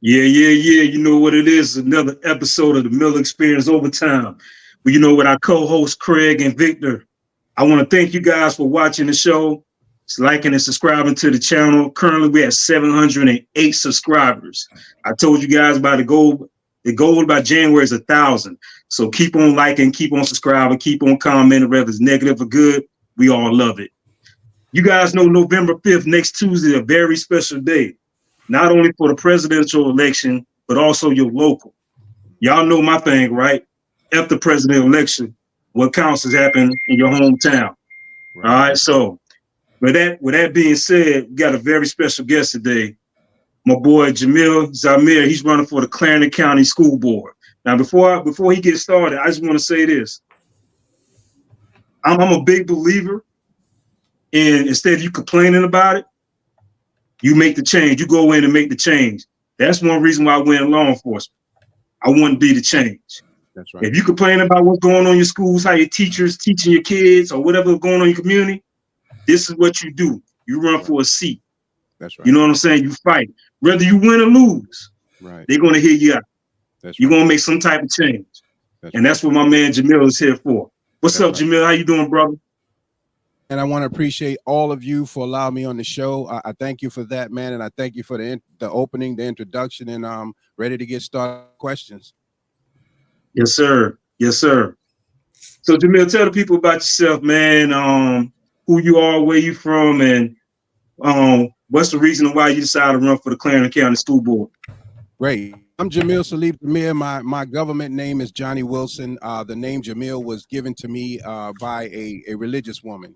Yeah. You know what it is. Another episode of the Miller Experience Overtime. Well, with our co-hosts Craig and Victor. I want to thank you guys for watching the show, liking and subscribing to the channel. Currently, we have 708 subscribers. I told you guys about the goal. The goal by January is 1,000. So keep on liking, keep on subscribing, keep on commenting, whether it's negative or good. We all love it. You guys know November 5th, next Tuesday, a very special day. Not only for the presidential election, but also your local. Y'all know my thing, right? After presidential election, what counts is happening in your hometown. Right. All right. So with that being said, we got a very special guest today. My boy Jameel Zamir. He's running for the Clarendon County School Board. Now, before he gets started, I just want to say this. I'm a big believer in, instead of you complaining about it, you make the change. You go in and make the change. That's one reason why I went in law enforcement. I want to be the change. That's right. If you complain about what's going on in your schools, how your teachers teaching your kids, or whatever going on in your community, this is what you do. You run for a seat. That's right. You know what I'm saying? You fight. Whether you win or lose, right, they're going to hear you out. That's You're right. going to make some type of change. And that's what my man Jameel is here for. What's up, Jameel? How you doing, brother? And I want to appreciate all of you for allowing me on the show. I thank you for that, man. And I thank you for the opening, the introduction, and I'm ready to get started. Questions? Yes, sir. Yes, sir. So, Jameel, tell the people about yourself, man. Who you are, where you from, and what's the reason why you decided to run for the Clarendon County School Board? Great. I'm Jameel Zamir. My government name is Johnny Wilson. The name Jameel was given to me by a religious woman,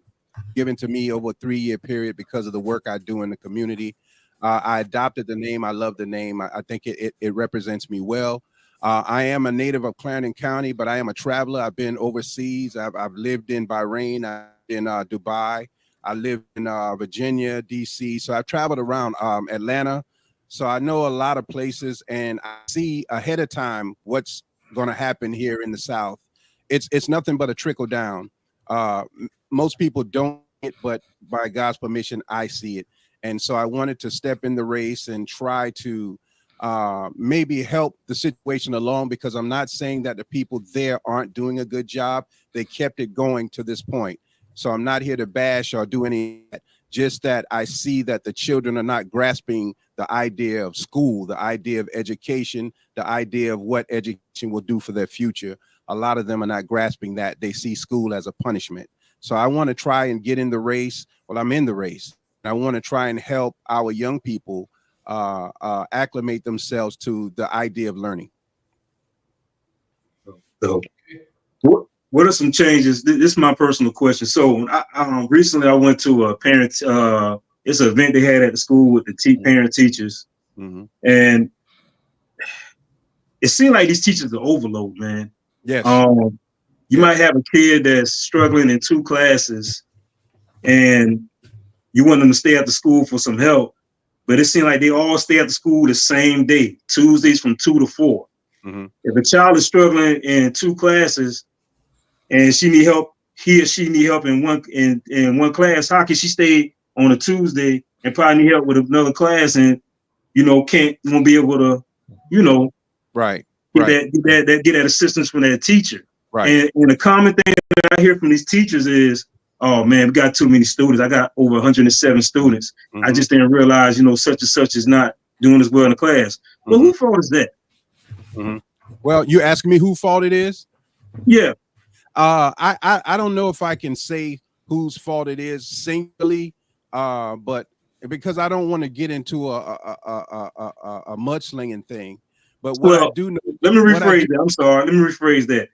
given to me over a 3-year period because of the work I do in the community. I adopted the name. I love the name. I think it represents me well. I am a native of Clarendon County, but I am a traveler. I've been overseas. I've lived in Bahrain, in Dubai. I lived in Virginia, DC. So I've traveled around Atlanta. So I know a lot of places, and I see ahead of time what's going to happen here in the South. It's nothing but a trickle down. Most people don't, but by God's permission, I see it. And so I wanted to step in the race and try to maybe help the situation along, because I'm not saying that the people there aren't doing a good job. They kept it going to this point. So I'm not here to bash or do any of that. Just that I see that the children are not grasping the idea of school, the idea of education, the idea of what education will do for their future. A lot of them are not grasping that. They see school as a punishment. So I want to try and get in the race. Well, I'm in the race. I want to try and help our young people acclimate themselves to the idea of learning. So, what are some changes? This is my personal question. So, recently I went to a parent. It's an event they had at the school with the parent teachers, and it seemed like these teachers are overload, man. Yes. You might have a kid that's struggling in 2 classes, and you want them to stay after school for some help, but it seemed like they all stay after school the same day, Tuesdays from 2 to 4. If a child is struggling in 2 classes and she need help, he or she need help in one class, how can she stay on a Tuesday and probably need help with another class and won't be able to get that assistance from that teacher? Right. And the common thing that I hear from these teachers is, oh man, we got too many students. I got over 107 students. I just didn't realize, such and such is not doing as well in the class. But whose fault is that? Well, you asking me whose fault it is? Yeah. I don't know if I can say whose fault it is singularly, but because I don't want to get into a mudslinging thing. But what I do know. Let me rephrase that. I'm sorry. Let me rephrase that.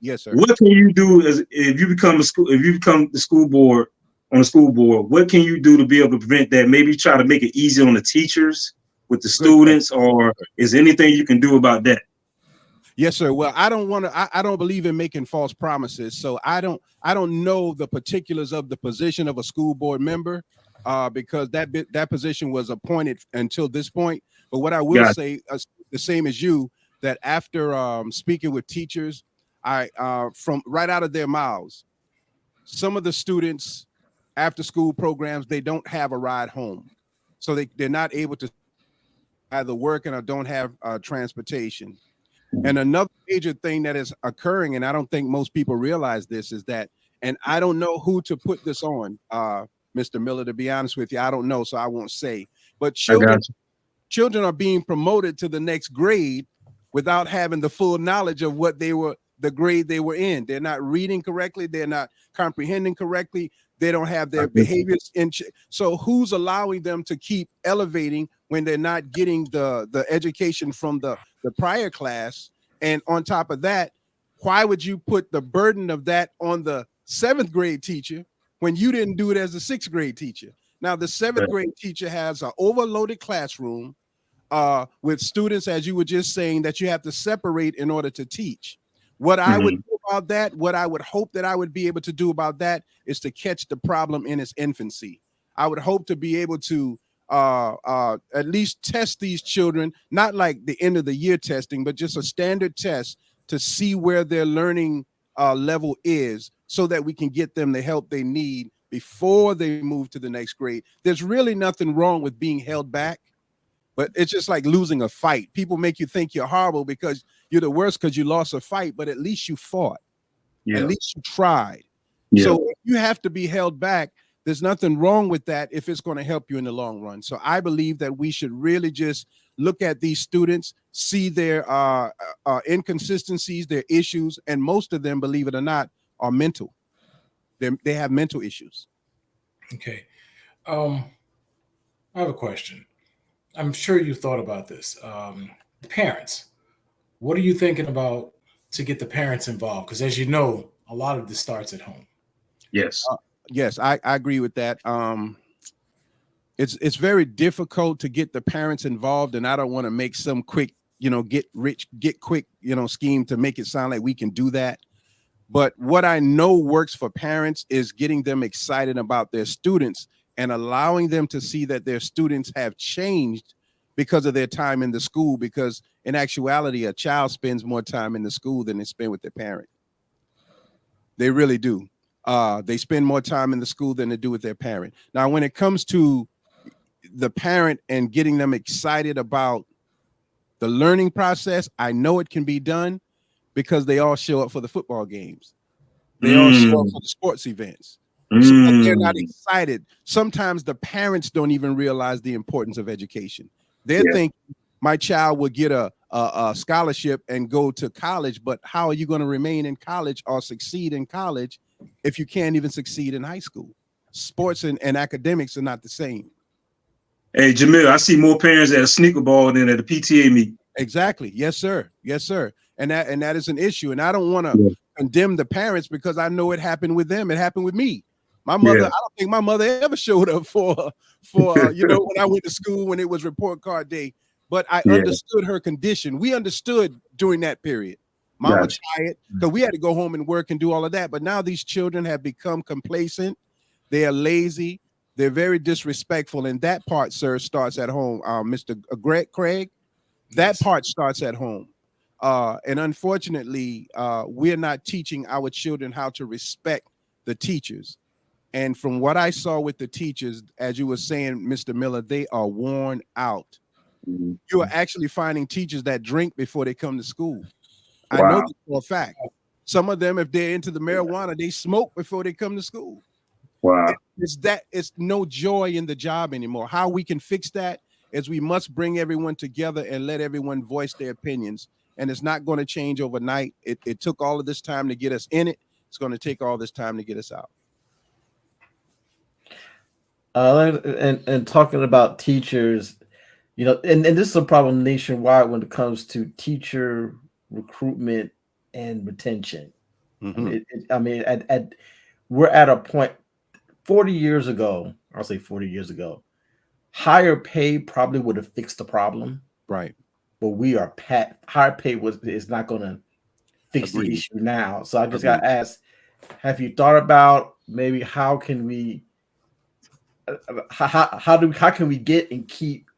Yes, sir. What can you do if you become the school board on the school board? What can you do to be able to prevent that? Maybe try to make it easier on the teachers with the students, or is there anything you can do about that? Yes, sir. Well, I don't believe in making false promises. So I don't know the particulars of the position of a school board member, because that position was appointed until this point. But what I will say, the same as you, that after speaking with teachers, from right out of their mouths, some of the students after school programs, they don't have a ride home. So they're not able to either working or don't have transportation. And another major thing that is occurring, and I don't think most people realize this, is that, and I don't know who to put this on, Mr. Miller, to be honest with you, I don't know, so I won't say. But children are being promoted to the next grade without having the full knowledge of what the grade they were in. They're not reading correctly. They're not comprehending correctly. They don't have their behaviors in check. So who's allowing them to keep elevating when they're not getting the education from the prior class? And on top of that, why would you put the burden of that on the 7th grade teacher when you didn't do it as a 6th grade teacher? Now, the 7th grade teacher has an overloaded classroom with students, as you were just saying, that you have to separate in order to teach. What I would do about that, what I would hope that I would be able to do about that, is to catch the problem in its infancy. I would hope to be able to at least test these children, not like the end of the year testing, but just a standard test to see where their learning level is, so that we can get them the help they need before they move to the next grade. There's really nothing wrong with being held back, but it's just like losing a fight. People make you think you're horrible because you're the worst because you lost a fight, but at least you fought. Yeah. At least you tried. Yeah. So if you have to be held back, there's nothing wrong with that if it's going to help you in the long run. So I believe that we should really just look at these students, see their inconsistencies, their issues, and most of them, believe it or not, are mental. They have mental issues. Okay. I have a question. I'm sure you thought about this. Parents, what are you thinking about to get the parents involved? Because as you know, a lot of this starts at home. Yes. Yes, I agree with that. It's very difficult to get the parents involved, and I don't want to make some quick, get rich, get quick, scheme to make it sound like we can do that. But what I know works for parents is getting them excited about their students and allowing them to see that their students have changed because of their time in the school. Because in actuality, a child spends more time in the school than they spend with their parent. They really do. They spend more time in the school than they do with their parent. Now, when it comes to the parent and getting them excited about the learning process, I know it can be done because they all show up for the football games. They all show up for the sports events. So they're not excited. Sometimes the parents don't even realize the importance of education. They're thinking my child will get a scholarship and go to college, but how are you going to remain in college or succeed in college if you can't even succeed in high school? Sports and academics are not the same. Hey, Jameel, I see more parents at a sneaker ball than at a PTA meet. Exactly. Yes, sir. Yes, sir. And that is an issue. And I don't want to condemn the parents because I know it happened with them. It happened with me. My mother, I don't think my mother ever showed up for when I went to school when it was report card day. But I understood her condition. We understood during that period. Mama tired because we had to go home and work and do all of that. But now these children have become complacent. They are lazy. They're very disrespectful. And that part, sir, starts at home. Mr. Craig, that part starts at home. And unfortunately, we're not teaching our children how to respect the teachers. And from what I saw with the teachers, as you were saying, Mr. Miller, they are worn out. You are actually finding teachers that drink before they come to school. Wow. I know this for a fact. Some of them, if they're into the marijuana, they smoke before they come to school. Wow. It's no joy in the job anymore. How we can fix that is we must bring everyone together and let everyone voice their opinions. And it's not going to change overnight. It took all of this time to get us in it. It's going to take all this time to get us out. And talking about teachers, and this is a problem nationwide when it comes to teacher recruitment and retention. We're at a point 40 years ago, I'll say 40 years ago, higher pay probably would have fixed the problem. Right. But higher pay is not going to fix the issue now. So I just got to ask, have you thought about maybe how can we get and keep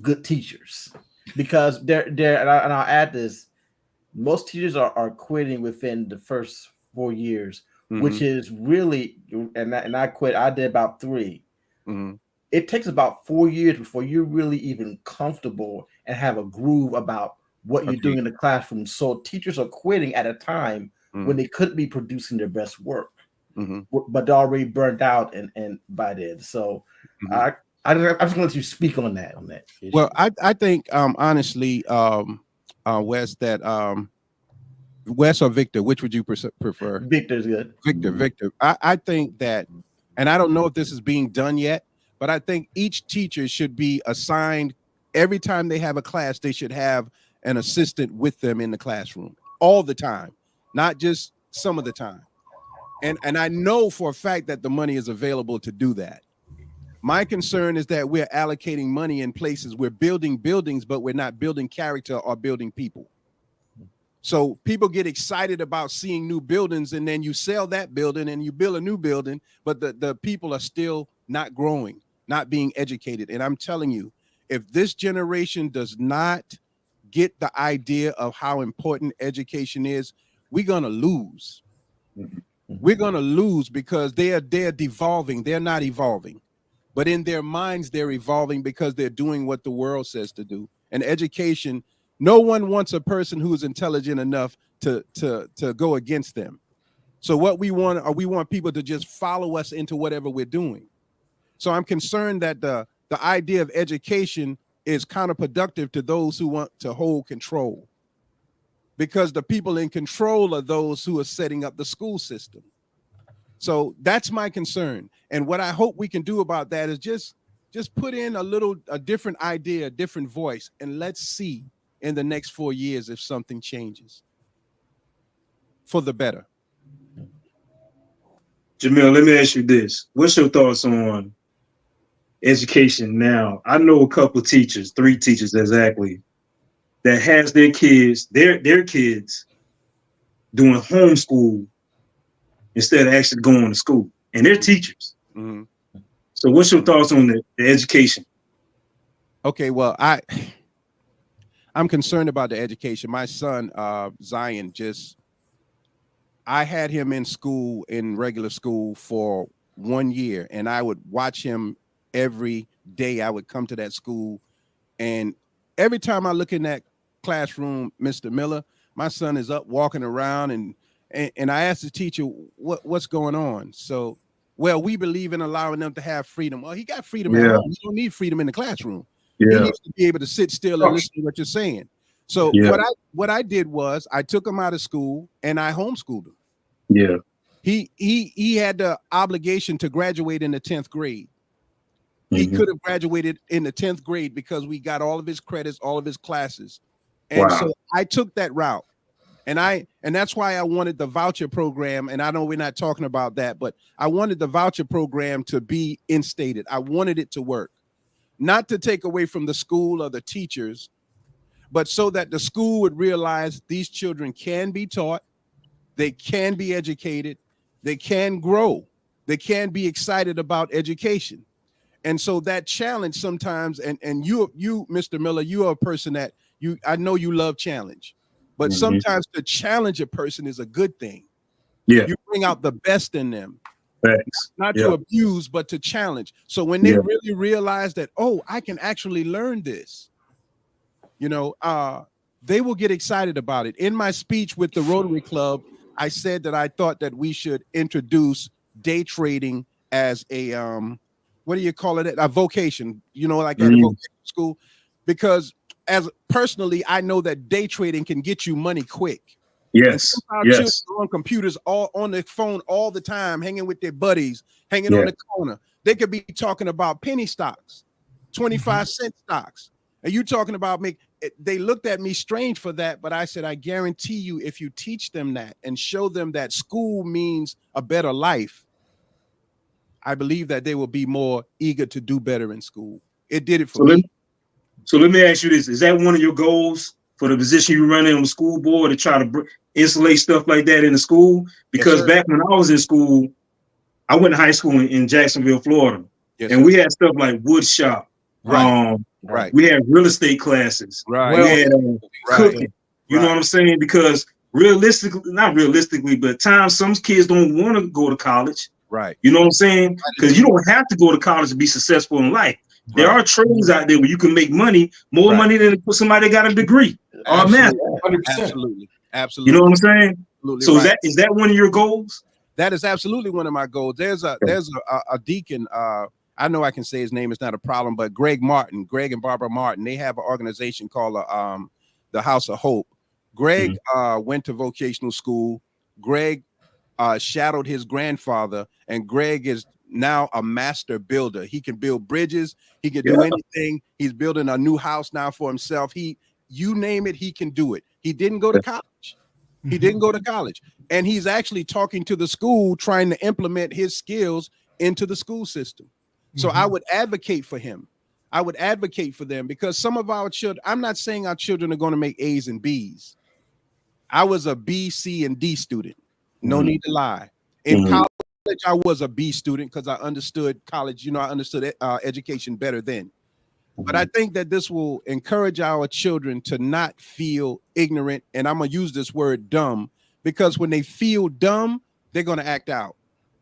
good teachers? Because and I'll add this, most teachers are quitting within the first 4 years, which is really, and I quit, I did about 3. it takes about 4 years before you're really even comfortable and have a groove about what you're doing in the classroom. So teachers are quitting at a time when they couldn't be producing their best work, but they're already burned out and by then. So I'm just gonna let you speak on that issue. Well, I think honestly, Wes, that Wes or Victor, which would you prefer? Victor's good. Victor. I think that, and I don't know if this is being done yet, but I think each teacher should be assigned, every time they have a class, they should have an assistant with them in the classroom all the time, not just some of the time. And I know for a fact that the money is available to do that. My concern is that we're allocating money in places, we're building buildings, but we're not building character or building people. So people get excited about seeing new buildings, and then you sell that building and you build a new building, but the people are still not growing, not being educated. And I'm telling you, if this generation does not get the idea of how important education is, we're going to lose. We're going to lose because they're devolving. They're not evolving. But in their minds, they're evolving because they're doing what the world says to do. And education, no one wants a person who's intelligent enough to go against them. So what we want people to just follow us into whatever we're doing. So I'm concerned that the idea of education is counterproductive to those who want to hold control, because the people in control are those who are setting up the school system. So that's my concern. And what I hope we can do about that is just put in a different idea, a different voice, and let's see in the next 4 years if something changes for the better. Jameel, let me ask you this. What's your thoughts on education now? I know a couple of teachers, 3 teachers exactly, that has their kids, their kids doing homeschool instead of actually going to school. And they're teachers. So what's your thoughts on the education? Okay, well, I'm concerned about the education. My son, Zion, I had him in school, in regular school for 1 year, and I would watch him every day. I would come to that school, and every time I look in that classroom, Mr. Miller, my son is up walking around, and I asked the teacher, what's going on? So, well, we believe in allowing them to have freedom. Well, he got freedom at home. You don't need freedom in the classroom. He needs to be able to sit still and listen to what you're saying. So what I did was I took him out of school and I homeschooled him. Yeah. He had the obligation to graduate in the 10th grade. He could have graduated in the 10th grade because we got all of his credits, all of his classes. And so I took that route. And that's why I wanted the voucher program. And I know we're not talking about that, but I wanted the voucher program to be instated. I wanted it to work, not to take away from the school or the teachers, but so that the school would realize these children can be taught, they can be educated, they can grow, they can be excited about education. And so that challenge sometimes, and you, Mr. Miller, you are a person that I know you love challenge. But sometimes to challenge a person is a good thing. Yeah. You bring out the best in them. Thanks. Not to abuse, but to challenge. So when they really realize that, oh, I can actually learn this, they will get excited about it. In my speech with the Rotary Club, I said that I thought that we should introduce day trading as a, what do you call it? A vocation, like at a vocation school, because as personally, I know that day trading can get you money quick. Yes. Children are on computers, all on their phone all the time, hanging with their buddies, hanging on the corner. They could be talking about penny stocks, 25-cent stocks. And you talking about they looked at me strange for that, but I said, I guarantee you, if you teach them that and show them that school means a better life, I believe that they will be more eager to do better in school. It did it for me. So let me ask you this. Is that one of your goals for the position you run in on the school board, to try to insulate stuff like that in the school? Because back when I was in school, I went to high school in Jacksonville, Florida, and we had stuff like wood shop. Right. We had real estate classes. Right. We had cooking. You know what I'm saying? Because not realistically, but at times some kids don't want to go to college. Right. You know what I'm saying? Because you don't have to go to college to be successful in life. There are trades out there where you can make money, more money than somebody that got a degree or a master. 100%. Absolutely. You know what I'm saying? Absolutely So right. is that one of your goals? That is absolutely one of my goals. There's a deacon. I know I can say his name. It's not a problem, but Greg and Barbara Martin, they have an organization called the House of Hope. Greg went to vocational school. Greg shadowed his grandfather, and Greg is now a master builder. He can build bridges. He can do anything. He's building a new house now for himself. You name it, he can do it. He didn't go to college. He didn't go to college. And he's actually talking to the school, trying to implement his skills into the school system. So I would advocate for him. I would advocate for them, because some of our children, I'm not saying our children are going to make A's and B's. I was a B, C, and D student. No need to lie. In college, I was a B student because I understood college. I understood education better then. But I think that this will encourage our children to not feel ignorant. And I'm going to use this word dumb, because when they feel dumb, they're going to act out.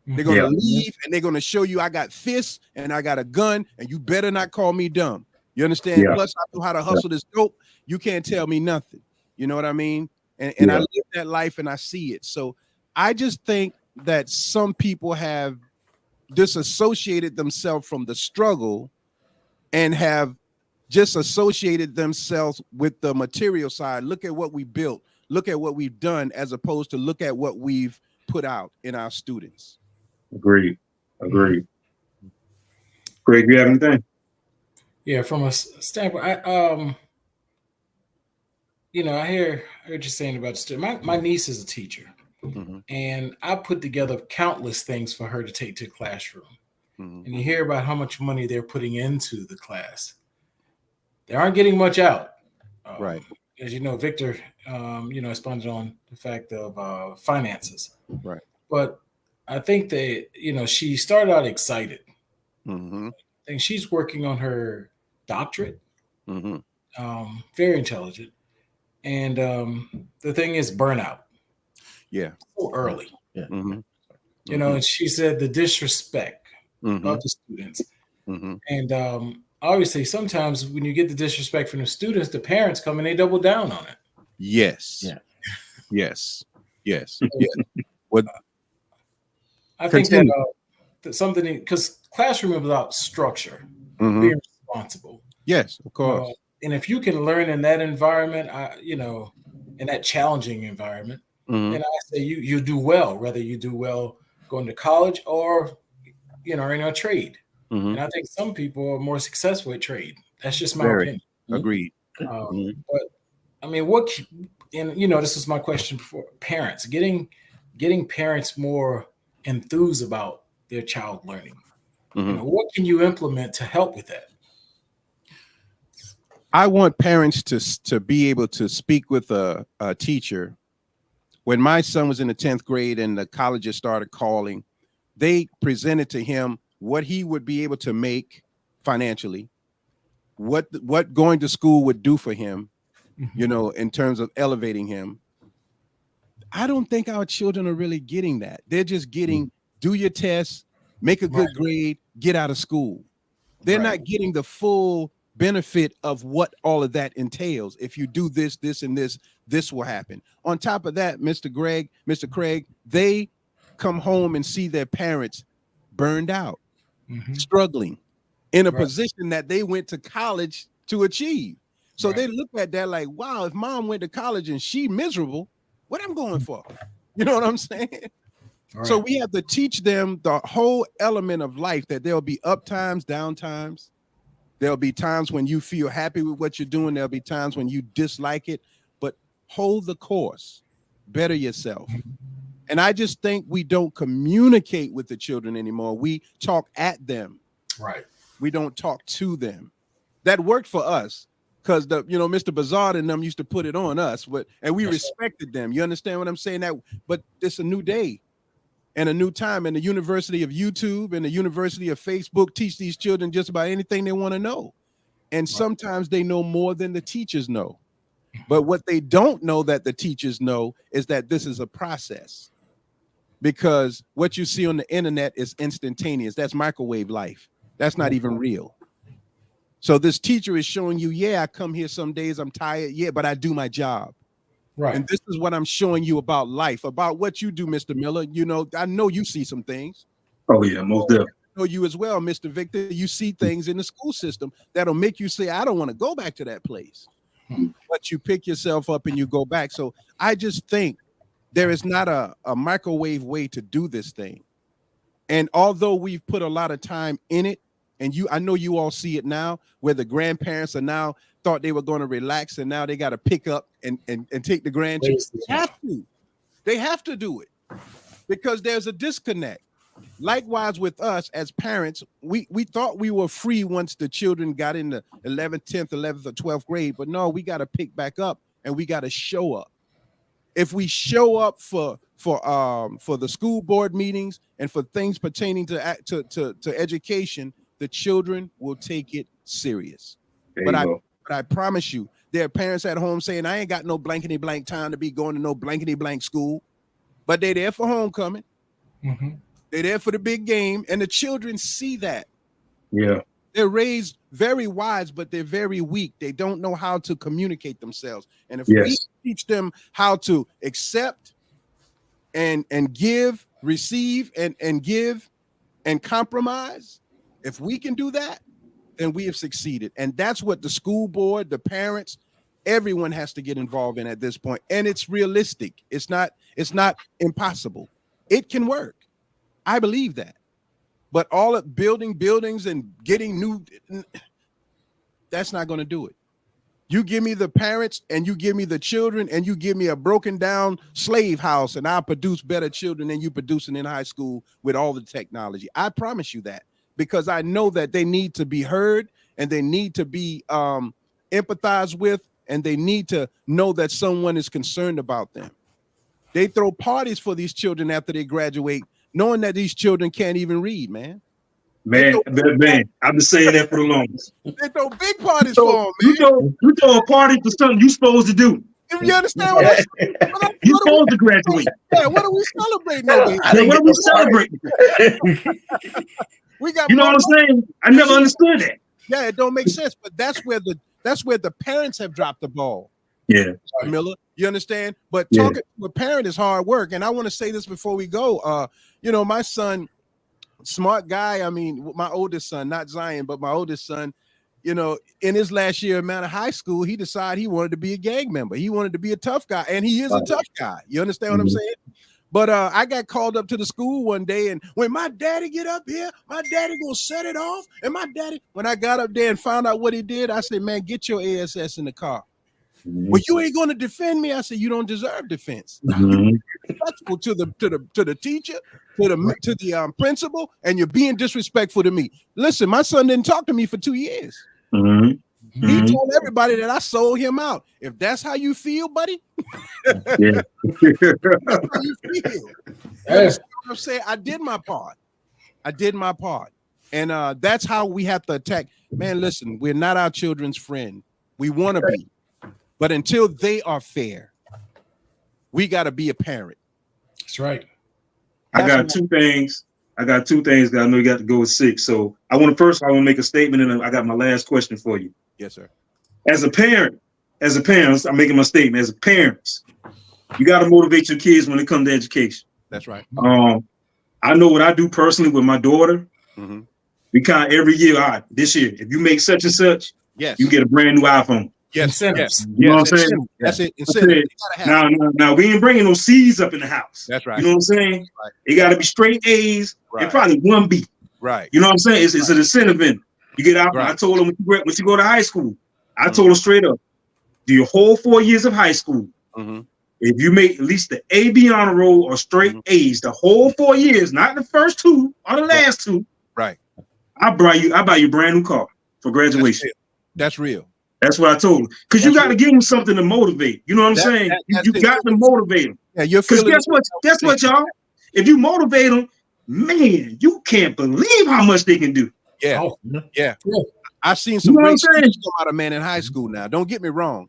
They're going to leave, and they're going to show you, I got fists and I got a gun, and you better not call me dumb. You understand? Plus, I know how to hustle this dope. You can't tell me nothing. You know what I mean? And I live that life and I see it. So I just think that some people have disassociated themselves from the struggle and have just associated themselves with the material side. Look at what we built. Look at what we've done, as opposed to look at what we've put out in our students. Agreed. Greg, you have anything? Yeah, from a standpoint, I heard you saying about the student. My niece is a teacher, and I put together countless things for her to take to the classroom. And you hear about how much money they're putting into the class. They aren't getting much out. Right. As you know, Victor, expounded on the fact of finances. Right. But I think that, she started out excited. Mm-hmm. I think she's working on her doctorate. Mm-hmm. Very intelligent. And the thing is burnout. Yeah. So early. Yeah. Mm-hmm. And she said the disrespect of the students. And obviously, sometimes when you get the disrespect from the students, the parents come and they double down on it. Yes. Yeah. Yes. Yes. Yeah. What? I think that something, because classroom is about structure, being responsible. Yes, of course. And if you can learn in that environment, in that challenging environment, then I say you do well, whether you do well going to college or, in a trade. And I think some people are more successful at trade. That's just my opinion. Agreed. But I mean, this is my question for parents, getting parents more enthused about their child learning. What can you implement to help with that? I want parents to be able to speak with a teacher. When my son was in the 10th grade and the colleges started calling, they presented to him what he would be able to make financially, what going to school would do for him, in terms of elevating him. I don't think our children are really getting that. They're just getting, do your tests, make a good grade, get out of school. They're not getting the full benefit of what all of that entails. If you do this, this, and this will happen. On top of that, Mr. Craig, they come home and see their parents burned out, struggling in a position that they went to college to achieve. So they look at that like, wow, if mom went to college and she miserable, what I'm going for? You know what I'm saying? Right. So we have to teach them the whole element of life, that there'll be up times, down times. There'll be times when you feel happy with what you're doing. There'll be times when you dislike it, but hold the course, better yourself. And I just think we don't communicate with the children anymore. We talk at them. Right. We don't talk to them. That worked for us because Mr. Bazard and them used to put it on us, and we respected them. You understand what I'm saying? But it's a new day and a new time, and the University of YouTube and the University of Facebook teach these children just about anything they want to know. And sometimes they know more than the teachers know. But what they don't know that the teachers know is that this is a process. because what you see on the internet is instantaneous. That's microwave life. That's not even real. So this teacher is showing you, yeah, I come here some days, I'm tired, yeah, but I do my job. Right. And this is what I'm showing you about life, about what you do, Mr. Miller. You know, I know you see some things. Oh yeah, most definitely. I know you as well, Mr. Victor. You see things in the school system that'll make you say, I don't want to go back to that place. But you pick yourself up and you go back. So I just think there is not a microwave way to do this thing. And although we've put a lot of time in it, and I know you all see it now, where the grandparents are now thought they were going to relax, and now they got to pick up and take the grandchildren. They have to do it because there's a disconnect. Likewise with us as parents, we thought we were free once the children got in the 11th, 10th, 11th, or 12th grade, but no, we got to pick back up and we got to show up. If we show up for the school board meetings and for things pertaining to education, the children will take it serious. But I promise you, there are parents at home saying, I ain't got no blankety blank time to be going to no blankety blank school, but they're there for homecoming. Mm-hmm. They're there for the big game, and the children see that. Yeah. They're raised very wise, but they're very weak. They don't know how to communicate themselves. And if we teach them how to accept and give, receive, and give and compromise, if we can do that, then we have succeeded. And that's what the school board, the parents, everyone has to get involved in at this point. And it's realistic. It's not impossible. It can work. I believe that. But all of building buildings and getting new, that's not going to do it. You give me the parents and you give me the children and you give me a broken down slave house and I'll produce better children than you producing in high school with all the technology. I promise you that, because I know that they need to be heard and they need to be empathized with, and they need to know that someone is concerned about them. They throw parties for these children after they graduate, knowing that these children can't even read, man. Man, I've been saying that for the longest. They throw big parties for them, man. You throw a party for something you're supposed to do. You understand what I'm saying? You're supposed to graduate. Yeah, what are we celebrating over here? What are we celebrating? We got, you know what I'm saying? I never understood that. Yeah, it don't make sense, but that's where the parents have dropped the ball. Yeah, Miller, you understand? But talking to a parent is hard work. And I want to say this before we go. My son, smart guy. I mean, my oldest son, not Zion, but my oldest son, in his last year of high school, he decided he wanted to be a gang member. He wanted to be a tough guy, and he is a tough guy. You understand what I'm saying? But I got called up to the school one day, and when my daddy get up here, my daddy gonna set it off. And my daddy, when I got up there and found out what he did, I said, man, get your ASS in the car. Well, you ain't going to defend me. I said, you don't deserve defense. You're disrespectful to the teacher, to the principal, and you're being disrespectful to me. Listen, my son didn't talk to me for 2 years. He told everybody that I sold him out. If that's how you feel, buddy, that's how you feel. Yes. I'm saying I did my part. And that's how we have to attack. Man, listen, we're not our children's friend. We want to be. But until they are fair, we got to be a parent. That's right. I got two things. That I know you got to go at 6. So I want to make a statement, and I got my last question for you. Yes, sir. As a parent, I'm making my statement. As a parents, you got to motivate your kids when it comes to education. That's right. I know what I do personally with my daughter. We count every year. All right, this year, if you make such and such, you get a brand new iPhone. Yes. You know what I'm saying? That's it. Incentive. Now we ain't bringing no C's up in the house. That's right. You know what I'm saying? Right. It got to be straight A's and probably 1 B. Right. You know what I'm saying? It's an incentive in. You get out. Right. I told them when you go to high school, I told them straight up, do your whole 4 years of high school. If you make at least the AB honor roll or straight A's, the whole 4 years, not the first 2 or the last 2. Right. I buy you a brand new car for graduation. That's real. That's what I told him. Because you got to give them something to motivate. You know what I'm saying? You got to motivate them. Yeah, you're because guess what, y'all? If you motivate them, man, you can't believe how much they can do. Yeah. I've seen some great speeches come out of man in high school now. Don't get me wrong.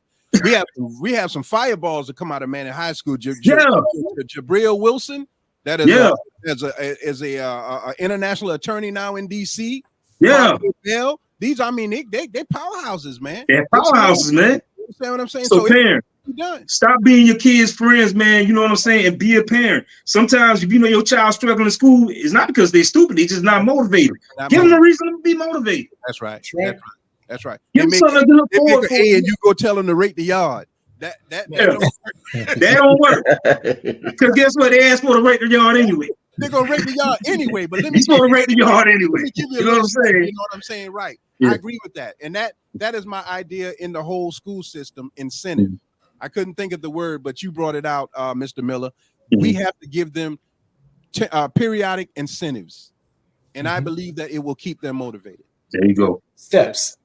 We have some fireballs that come out of man in high school. Jabril Wilson, that is Yeah. as a international attorney now in DC. Yeah. Bell, these, I mean, they powerhouses, man. They're powerhouses, man. You understand what I'm saying? So parent, done. stop being your kids' friends, man. You know what I'm saying? And be a parent. Sometimes if you know your child struggling in school, it's not because they're stupid, they're just not motivated. Give them a reason to be motivated. That's right. That's right. Give them something to look forward to. And you go tell them to rake the yard. That don't work. Because guess what? They asked for to rake the yard anyway. They're gonna rake the yard anyway, but let me rake the yard anyway. You know what I'm saying? You know what I'm saying? Right. Yeah. I agree with that. And that is my idea in the whole school system, incentive. I couldn't think of the word, but you brought it out, Mr. Miller. We have to give them periodic incentives. And I believe that it will keep them motivated. There you go. Steps.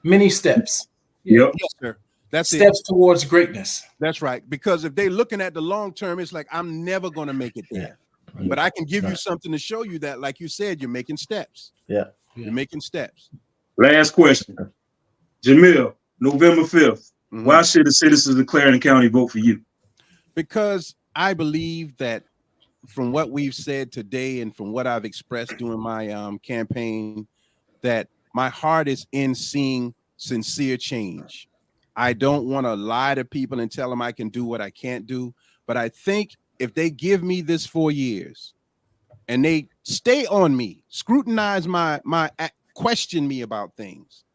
Many steps. Yep. Yes, sir. That's steps towards greatness. That's right. Because if they're looking at the long term, it's like, I'm never going to make it there. Yeah. But I can give you something to show you that, like you said, you're making steps. Yeah. You're making steps. Last question. Jameel, November 5th. Why should the citizens of Clarendon County vote for you? Because I believe that from what we've said today and from what I've expressed during my campaign, that my heart is in seeing sincere change. I don't want to lie to people and tell them I can do what I can't do. But I think if they give me this 4 years and they stay on me, scrutinize my question me about things.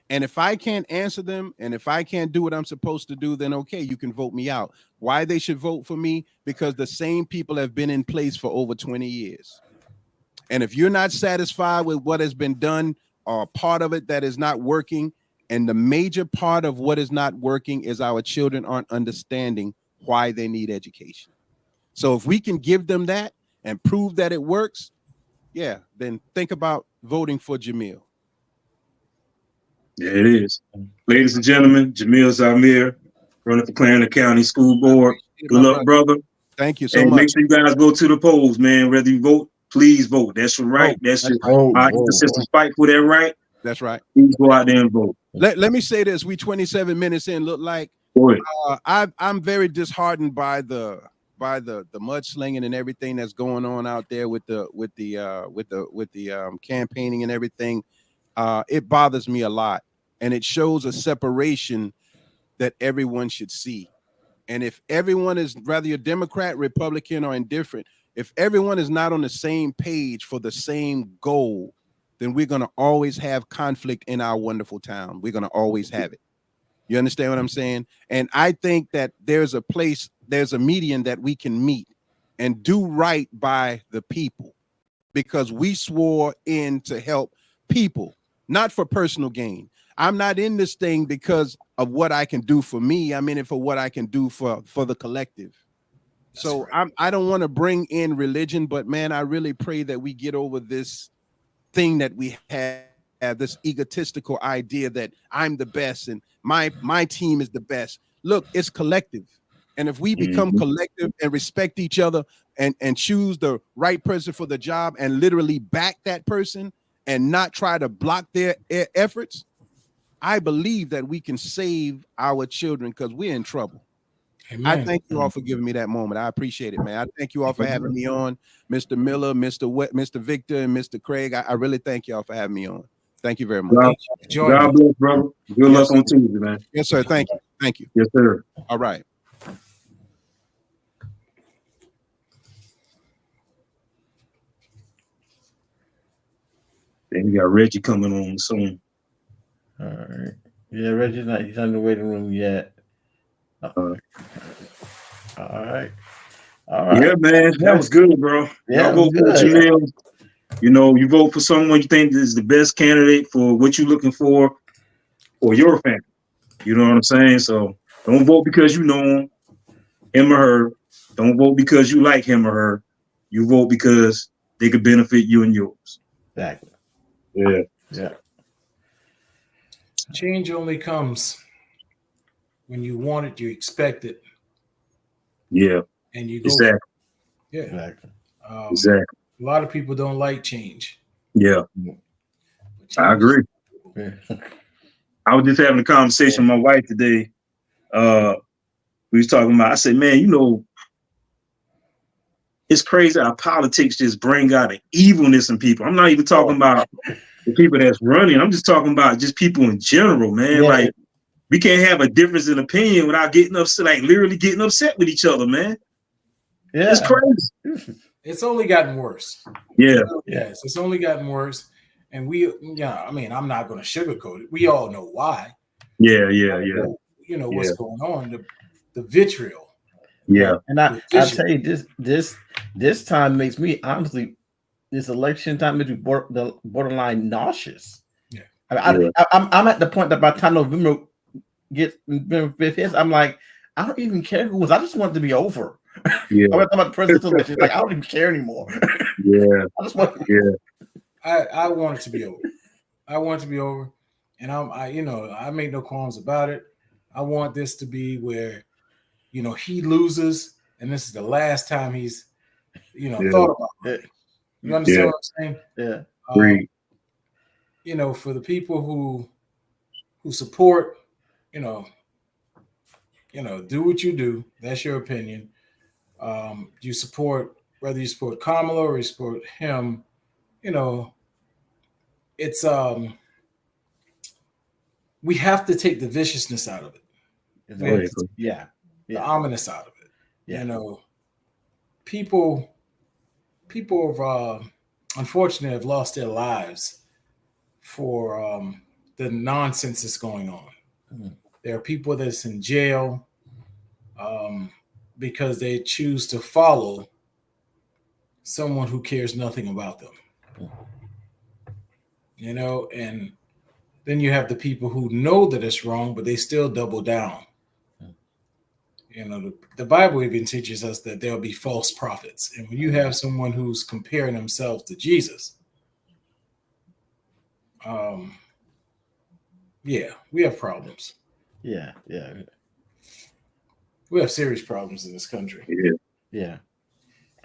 And if I can't answer them and if I can't do what I'm supposed to do, then okay, you can vote me out. Why they should vote for me? Because the same people have been in place for over 20 years. And if you're not satisfied with what has been done or part of it that is not working, and the major part of what is not working is our children aren't understanding why they need education. So if we can give them that and prove that it works, yeah, then think about voting for Jameel. Yeah, it is. Ladies and gentlemen, Jameel Zamir, running for Clarendon County School Board. Good luck, brother. Thank you so much. Make sure you guys go to the polls, man. Whether you vote, please vote. That's your right. That's your system fight for that right. That's right. Please go out there and vote. Let me say this: we 27 minutes in. Look like I'm very disheartened by the mudslinging and everything that's going on out there with the campaigning and everything. It bothers me a lot, and it shows a separation that everyone should see. And if everyone is, whether you're Democrat, Republican, or indifferent, if everyone is not on the same page for the same goal, then we're going to always have conflict in our wonderful town. We're going to always have it. You understand what I'm saying? And I think that there's a median that we can meet and do right by the people, because we swore in to help people, not for personal gain. I'm not in this thing because of what I can do for me. I'm in it for what I can do for the collective. So I don't want to bring in religion, but man, I really pray that we get over this thing that we have, this egotistical idea that I'm the best and my team is the best. Look, it's collective. And if we become collective and respect each other and choose the right person for the job and literally back that person and not try to block their efforts, I believe that we can save our children, because we're in trouble. Amen. I thank you all for giving me that moment. I appreciate it, man. I thank you all for having me on, Mr. Miller, Mr. Victor, and Mr. Craig. I really thank you all for having me on. Thank you very much. God bless, brother. Good luck on Tuesday, man. Yes, sir. Thank you. Thank you. Yes, sir. All right. Then we got Reggie coming on soon. All right. Yeah, Reggie's not. He's not in the waiting room yet. All right. Yeah, man, that was good, bro. Yeah, vote for Jameel. You know, you vote for someone you think is the best candidate for what you're looking for your family. You know what I'm saying? So don't vote because you know him or her. Don't vote because you like him or her. You vote because they could benefit you and yours. Exactly. Yeah. Yeah. Change only comes when you want it, you expect it. Yeah. And you go. Exactly. Yeah. Exactly. Exactly. A lot of people don't like change. Yeah. I agree. Yeah. I was just having a conversation with my wife today. We was talking about, I said, man, you know, it's crazy how politics just bring out the evilness in people. I'm not even talking about the people that's running. I'm just talking about just people in general, man. Yeah. Like, we can't have a difference in opinion without getting upset, like literally getting upset with each other, man. Yeah. It's crazy. It's only gotten worse. Yeah. Yes, it's only gotten worse. And I mean, I'm not going to sugarcoat it. We all know why. Yeah. You know what's going on, the vitriol. Yeah. And I tell you, this time makes me, honestly, this election time makes me borderline nauseous. Yeah. I'm at the point that by the time November hits, I'm like, I don't even care who wins. I just want it to be over. Yeah. I'm talking about the presidential election. Like, I don't even care anymore. Yeah. I just want. I want it to be over. I want it to be over, and I make no qualms about it. I want this to be where, he loses, and this is the last time he's, thought about it. You understand what I'm saying? Yeah. For the people who support, do what you do. That's your opinion. You support, whether you support Kamala or you support him, it's we have to take the viciousness out of it. The ominous out of it. Yeah. People have unfortunately have lost their lives for the nonsense that's going on. Mm-hmm. There are people that's in jail because they choose to follow someone who cares nothing about them. And then you have the people who know that it's wrong, but they still double down. The Bible even teaches us that there'll be false prophets. And when you have someone who's comparing themselves to Jesus, we have problems. Yeah. We have serious problems in this country. Yeah.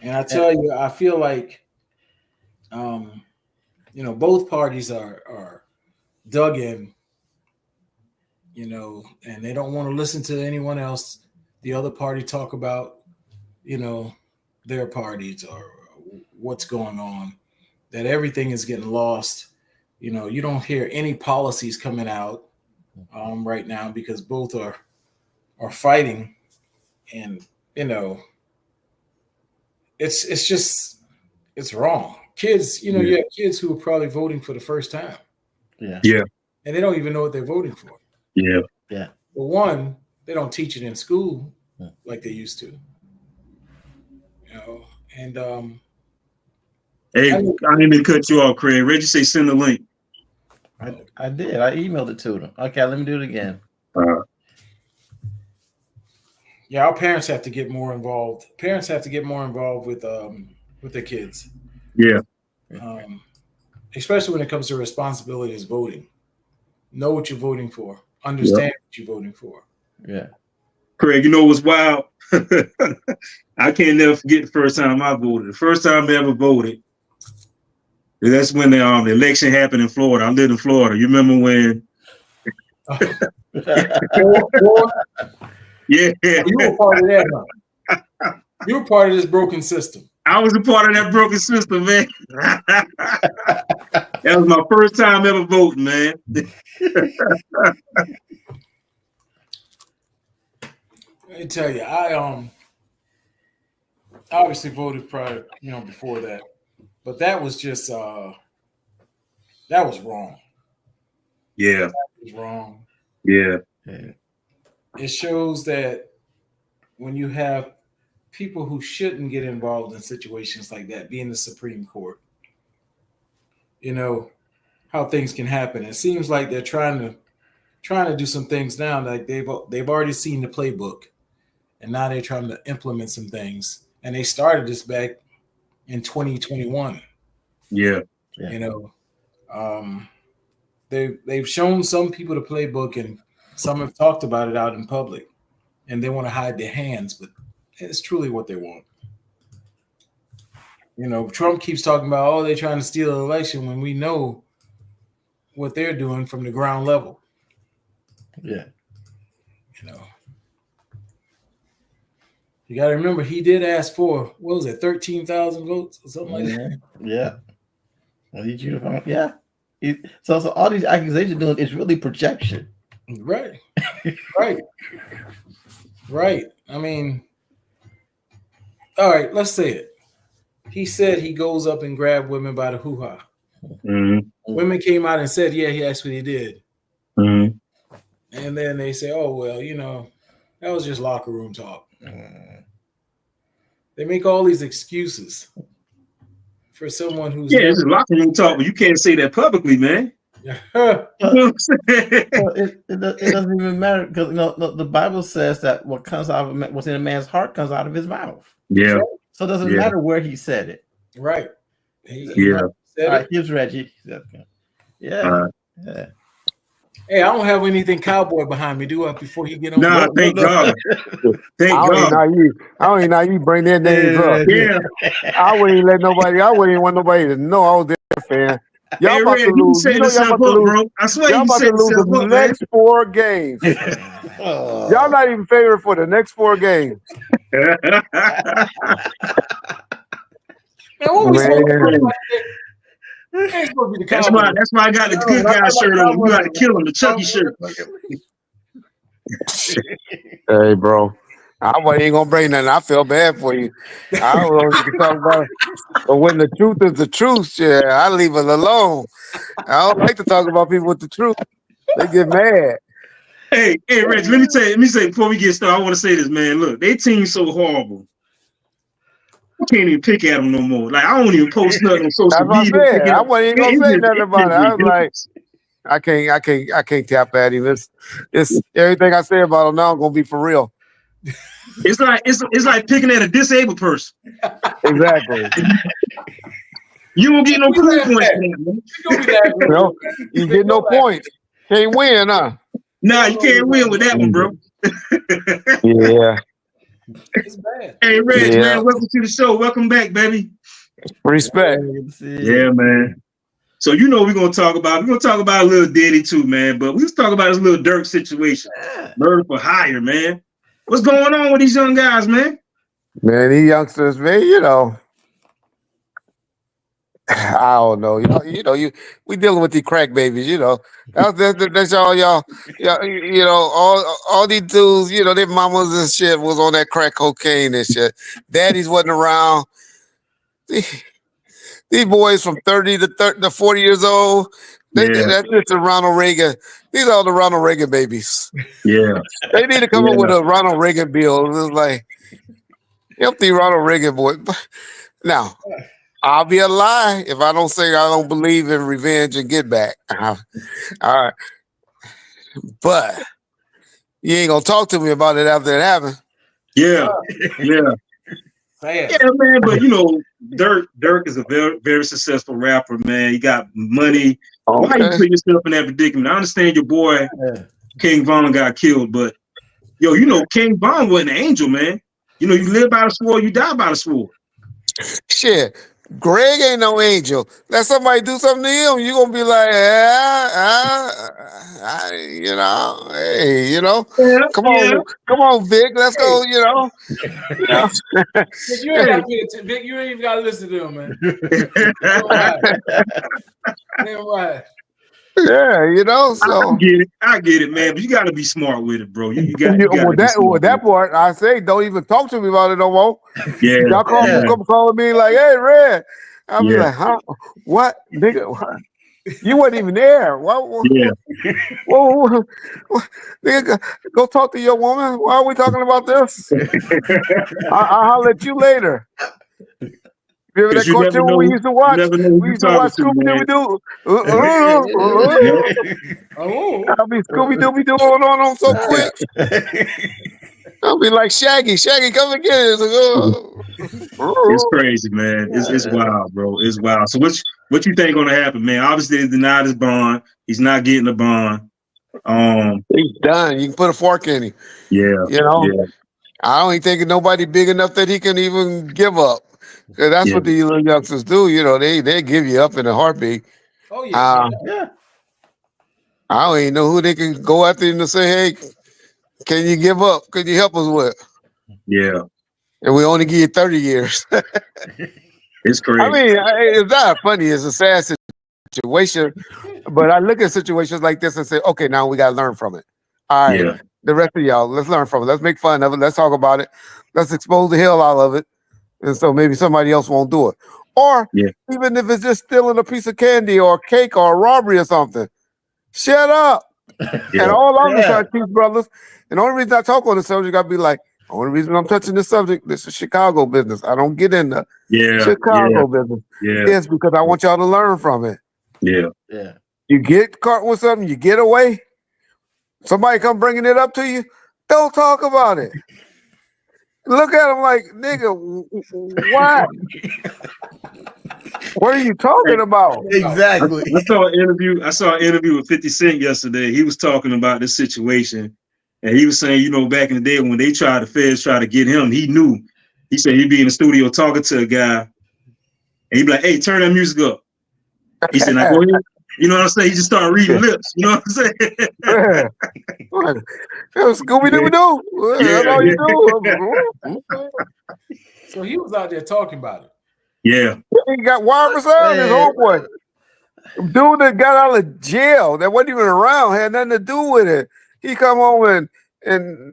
And I tell you, I feel like, both parties are dug in, and they don't want to listen to anyone else. The other party talk about, their parties or what's going on, that everything is getting lost. You don't hear any policies coming out right now because both are fighting, and it's wrong. Kids, you have kids who are probably voting for the first time. Yeah. And they don't even know what they're voting for. Yeah. Well, one, they don't teach it in school like they used to. And hey, I didn't mean to cut you off, Craig. Reggie say send the link. I did. I emailed it to them. Okay, let me do it again. Yeah, our parents have to get more involved. Parents have to get more involved with their kids. Yeah. Especially when it comes to responsibility as voting. Know what you're voting for. Understand what you're voting for. Yeah. Craig, you know what's wild? I can't never forget the first time I voted. The first time I ever voted, that's when the election happened in Florida. I lived in Florida. You remember when? Yeah. You were part of that, huh? You were part of this broken system. I was a part of that broken system, man. That was my first time ever voting, man. Let me tell you, I obviously voted prior, before that, but that was just that was wrong. Yeah, that was wrong. Yeah. It shows that when you have people who shouldn't get involved in situations like that, be in the Supreme Court, how things can happen. It seems like they're trying to do some things now, like they've already seen the playbook, and now they're trying to implement some things. And they started this back in 2021. Yeah. They've shown some people the playbook, and some have talked about it out in public, and they want to hide their hands, but it's truly what they want. Trump keeps talking about, they're trying to steal the election, when we know what they're doing from the ground level. Yeah. You got to remember, he did ask for, what was it, 13,000 votes or something like that? Yeah. Well, yeah. So all these accusations doing is really projection. Right. Right. Right. I mean, all right, let's say it. He said he goes up and grabbed women by the hoo-ha. Mm-hmm. Women came out and said, yeah, that's what he did. Mm-hmm. And then they say, oh, well, you know, that was just locker room talk. They make all these excuses for someone who's it's a locker room talk, but you can't say that publicly, man. You know what I'm saying? Well, it doesn't even matter because the Bible says that what comes out of what's in a man's heart comes out of his mouth. Yeah. So it doesn't matter where he said it. Right. Yeah. All right, here's Reggie. Yeah. Yeah. Hey, I don't have anything cowboy behind me, do I? Before he get on. Nah, thank God. Thank God. I don't even know you bring their names up. Yeah. I wouldn't even want nobody to know I was their fan. Y'all about to lose. You know y'all about to lose. Bro. I swear y'all about to lose the next 4 games. Y'all not even favored for the next 4 games. Man, what was That's why I got the good guy shirt on. You got to kill him, the Chucky shirt. Hey, bro. I wasn't even gonna bring nothing. I feel bad for you. I don't know what you can talk about it. But when the truth is the truth, yeah, I leave it alone. I don't like to talk about people with the truth. They get mad. Hey, Reg, let me say before we get started, I want to say this, man. Look, they team so horrible. I can't even pick at them no more. Like, I don't even post nothing on social media. I wasn't even gonna say nothing about it. I was like, I can't tap at him. It's everything I say about him now gonna be for real. It's like picking at a disabled person. Exactly. You don't get no points. No, you get no points. Can't win, huh? Nah, you can't win with that one, bro. Yeah. It's bad. Hey, Reg, man, welcome to the show. Welcome back, baby. Respect. Yeah, man. So you know we're gonna talk about a little Diddy too, man. But we was talking about this little Durk situation. Murder for hire, man. What's going on with these young guys, man? Man, these youngsters, man, you know. I don't know. We dealing with these crack babies, you know. That's all y'all, you know, all these dudes, you know, their mamas and shit was on that crack cocaine and shit. Daddies wasn't around. These boys from 30 to 40 years old, that's just a Ronald Reagan. These are all the Ronald Reagan babies. Yeah. They need to come up with a Ronald Reagan bill. It's like, empty Ronald Reagan boy. Now, I'll be a lie if I don't say I don't believe in revenge and get back. All right. But you ain't gonna talk to me about it after it happened. Yeah. Yeah. Yeah, man, but you know, Durk is a very, very successful rapper, man. He got money. Okay. Why you put yourself in that predicament? I understand your boy King Von got killed, but yo, you know, King Von wasn't an angel, man. You know, you live by the sword, you die by the sword. Shit. Greg ain't no angel. Let somebody do something to him, you gonna be like, you know, hey, you know, come on, Vic, let's go, you know. Vic, you ain't even gotta listen to him, man. Damn right. Yeah, you know, so I get it, man. But you gotta be smart with it, bro. You got that part. I say, don't even talk to me about it no more. Yeah, y'all calling me like, hey, Red. I'll be like, huh? What, nigga? What? You weren't even there. What? Nigga, go talk to your woman. Why are we talking about this? I'll holler at you later. Remember that cartoon we used to watch? We used to watch Scooby-Doo. I'll be Scooby-Doo going on so quick. I'll be like Shaggy, come and get it. It's crazy, man. It's wild, bro. It's wild. So what you think gonna happen, man? Obviously, they denied his bond. He's not getting the bond. He's done. You can put a fork in him. Yeah. You know? Yeah. I don't even think nobody big enough that he can even give up. Cause that's what these little youngsters do. You know, they give you up in a heartbeat. Oh yeah. I don't even know who they can go after and say, hey, can you give up? Can you help us with? Yeah. and we only give you 30 years. It's crazy. I mean, it's not funny. It's a sad situation. But I look at situations like this and say, okay, now we got to learn from it. All right, Yeah. the rest of y'all, let's learn from it. Let's make fun of it. Let's talk about it. Let's expose the hell out of it. And so maybe somebody else won't do it. Or even if it's just stealing a piece of candy or a cake or a robbery or something, shut up. And all I'm trying to teach brothers. And the only reason I talk on the subject, I'll be like, the only reason I'm touching this subject, this is Chicago business. I don't get into Chicago business. It's because I want y'all to learn from it. Yeah. You get caught with something, you get away. Somebody come bringing it up to you, don't talk about it. Look at him like, nigga, why? What are you talking about? Exactly. I saw an interview with 50 Cent yesterday. He was talking about this situation. And he was saying, you know, back in the day when the feds tried to get him, he knew. He said he'd be in the studio talking to a guy. And he'd be like, hey, turn that music up. He said, now go ahead. You know what I'm saying? He just started reading lips. You know what I'm saying? Scooby-Doo. That's all you do. So he was out there talking about it. Yeah. He got wired for sound, his homeboy. Dude that got out of jail, that wasn't even around, had nothing to do with it. He come home and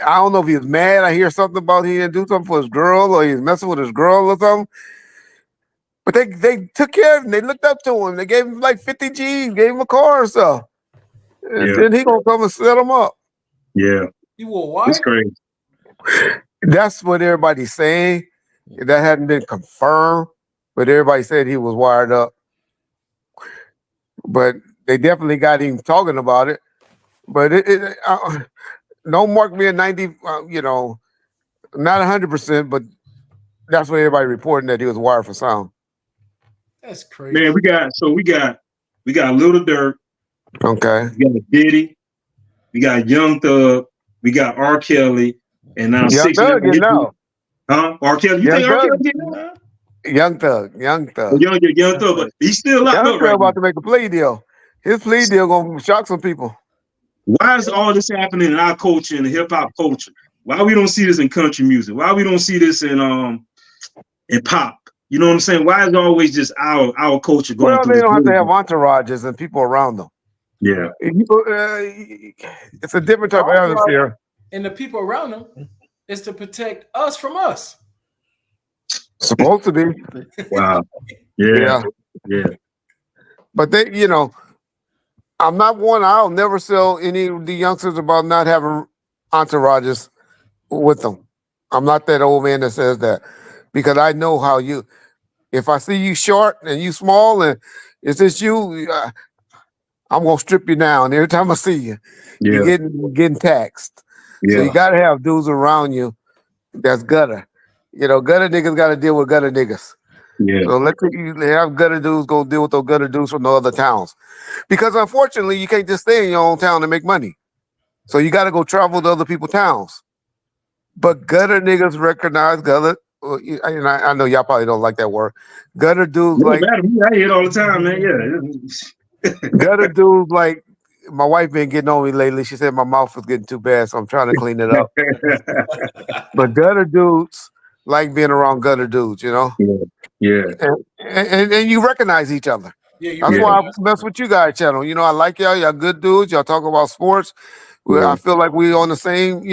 I don't know if he was mad. I hear something about he didn't do something for his girl or he's messing with his girl or something. But they took care of him. They looked up to him. They gave him like 50 G's, gave him a car or so. And then he gonna come and set him up. Yeah. You were white? It's crazy. That's what everybody's saying. That hadn't been confirmed, but everybody said he was wired up. But they definitely got him talking about it. But don't mark me at 90, not 100%, but that's what everybody reporting that he was wired for sound. That's crazy. Man, we got Little Durk. Okay. We got Diddy. We got Young Thug. We got R. Kelly. And now Young Thug, you know. Huh? R. Kelly. You think R. Kelly getting out? Young Thug. Young Thug, but he's still locked up right about to make a plea deal. His plea deal gonna shock some people. Why is all this happening in our culture, in the hip hop culture? Why we don't see this in country music? Why we don't see this in pop? You know what I'm saying? Why is it always just our culture going through? Well, they don't have to have entourages and people around them. Yeah. It's a different type of atmosphere. And the people around them is to protect us from us. Supposed to be. Wow. Yeah. But they, I'm not one. I'll never sell any of the youngsters about not having entourages with them. I'm not that old man that says that, because I know how you. If I see you short and you small and it's just you, I'm gonna strip you down every time I see you. You're getting taxed. Yeah. So you gotta have dudes around you that's gutter. Gutter niggas gotta deal with gutter niggas. Yeah. So let's have gutter dudes go deal with those gutter dudes from the other towns. Because unfortunately, you can't just stay in your own town and make money. So you gotta go travel to other people's towns. But gutter niggas recognize gutter. And I know y'all probably don't like that word. Gutter dudes I hear it all the time, man. Yeah. Gutter dudes like my wife been getting on me lately. She said my mouth was getting too bad, so I'm trying to clean it up. But gutter dudes like being around gutter dudes, Yeah. And you recognize each other. Yeah, that's why I mess with you guys channel. I like y'all. Y'all good dudes. Y'all talk about sports. I feel like we on the same,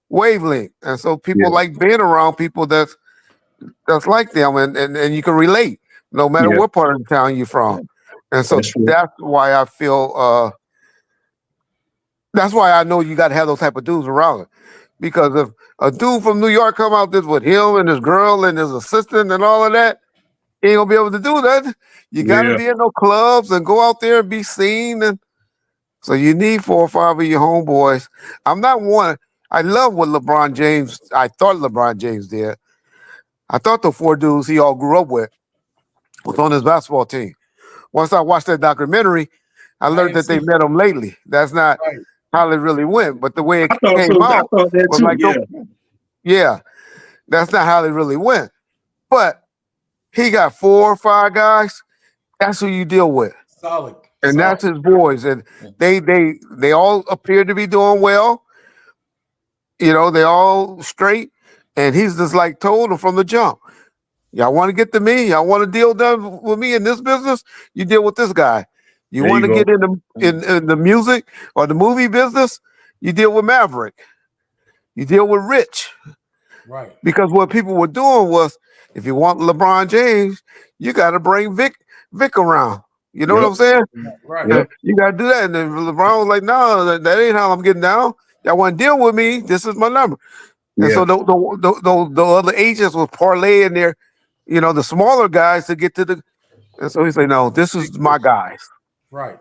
wavelength. And so people like being around people that's like them, and you can relate no matter what part of the town you're from. And so that's why I feel that's why I know you got to have those type of dudes around it. Because if a dude from New York come out this with him and his girl and his assistant and all of that, he ain't gonna be able to do that. You gotta be in those clubs and go out there and be seen. And so you need 4 or 5 of your homeboys. I'm not one. I love what LeBron James. I thought LeBron James did. I thought the 4 dudes he all grew up with was on his basketball team. Once I watched that documentary, I learned that they met him lately. That's not how it really went, but the way it came out was like, that's not how it really went. But he got 4 or 5 guys. That's who you deal with. Solid. And that's his boys. And they all appear to be doing well. They all straight. And he's just like told them from the jump, y'all want to get to me? Y'all want to deal done with me in this business? You deal with this guy. You There want to you get in the music or the movie business? You deal with Maverick. You deal with Rich. Right. Because what people were doing was, if you want LeBron James, you got to bring Vic around. You know what I'm saying? Right. Yep. You got to do that. And then LeBron was like, no, that ain't how I'm getting down. Y'all want to deal with me? This is my number. And so the other agents were parlaying their, the smaller guys to get to the. And so he said, no, this is my guys. Right.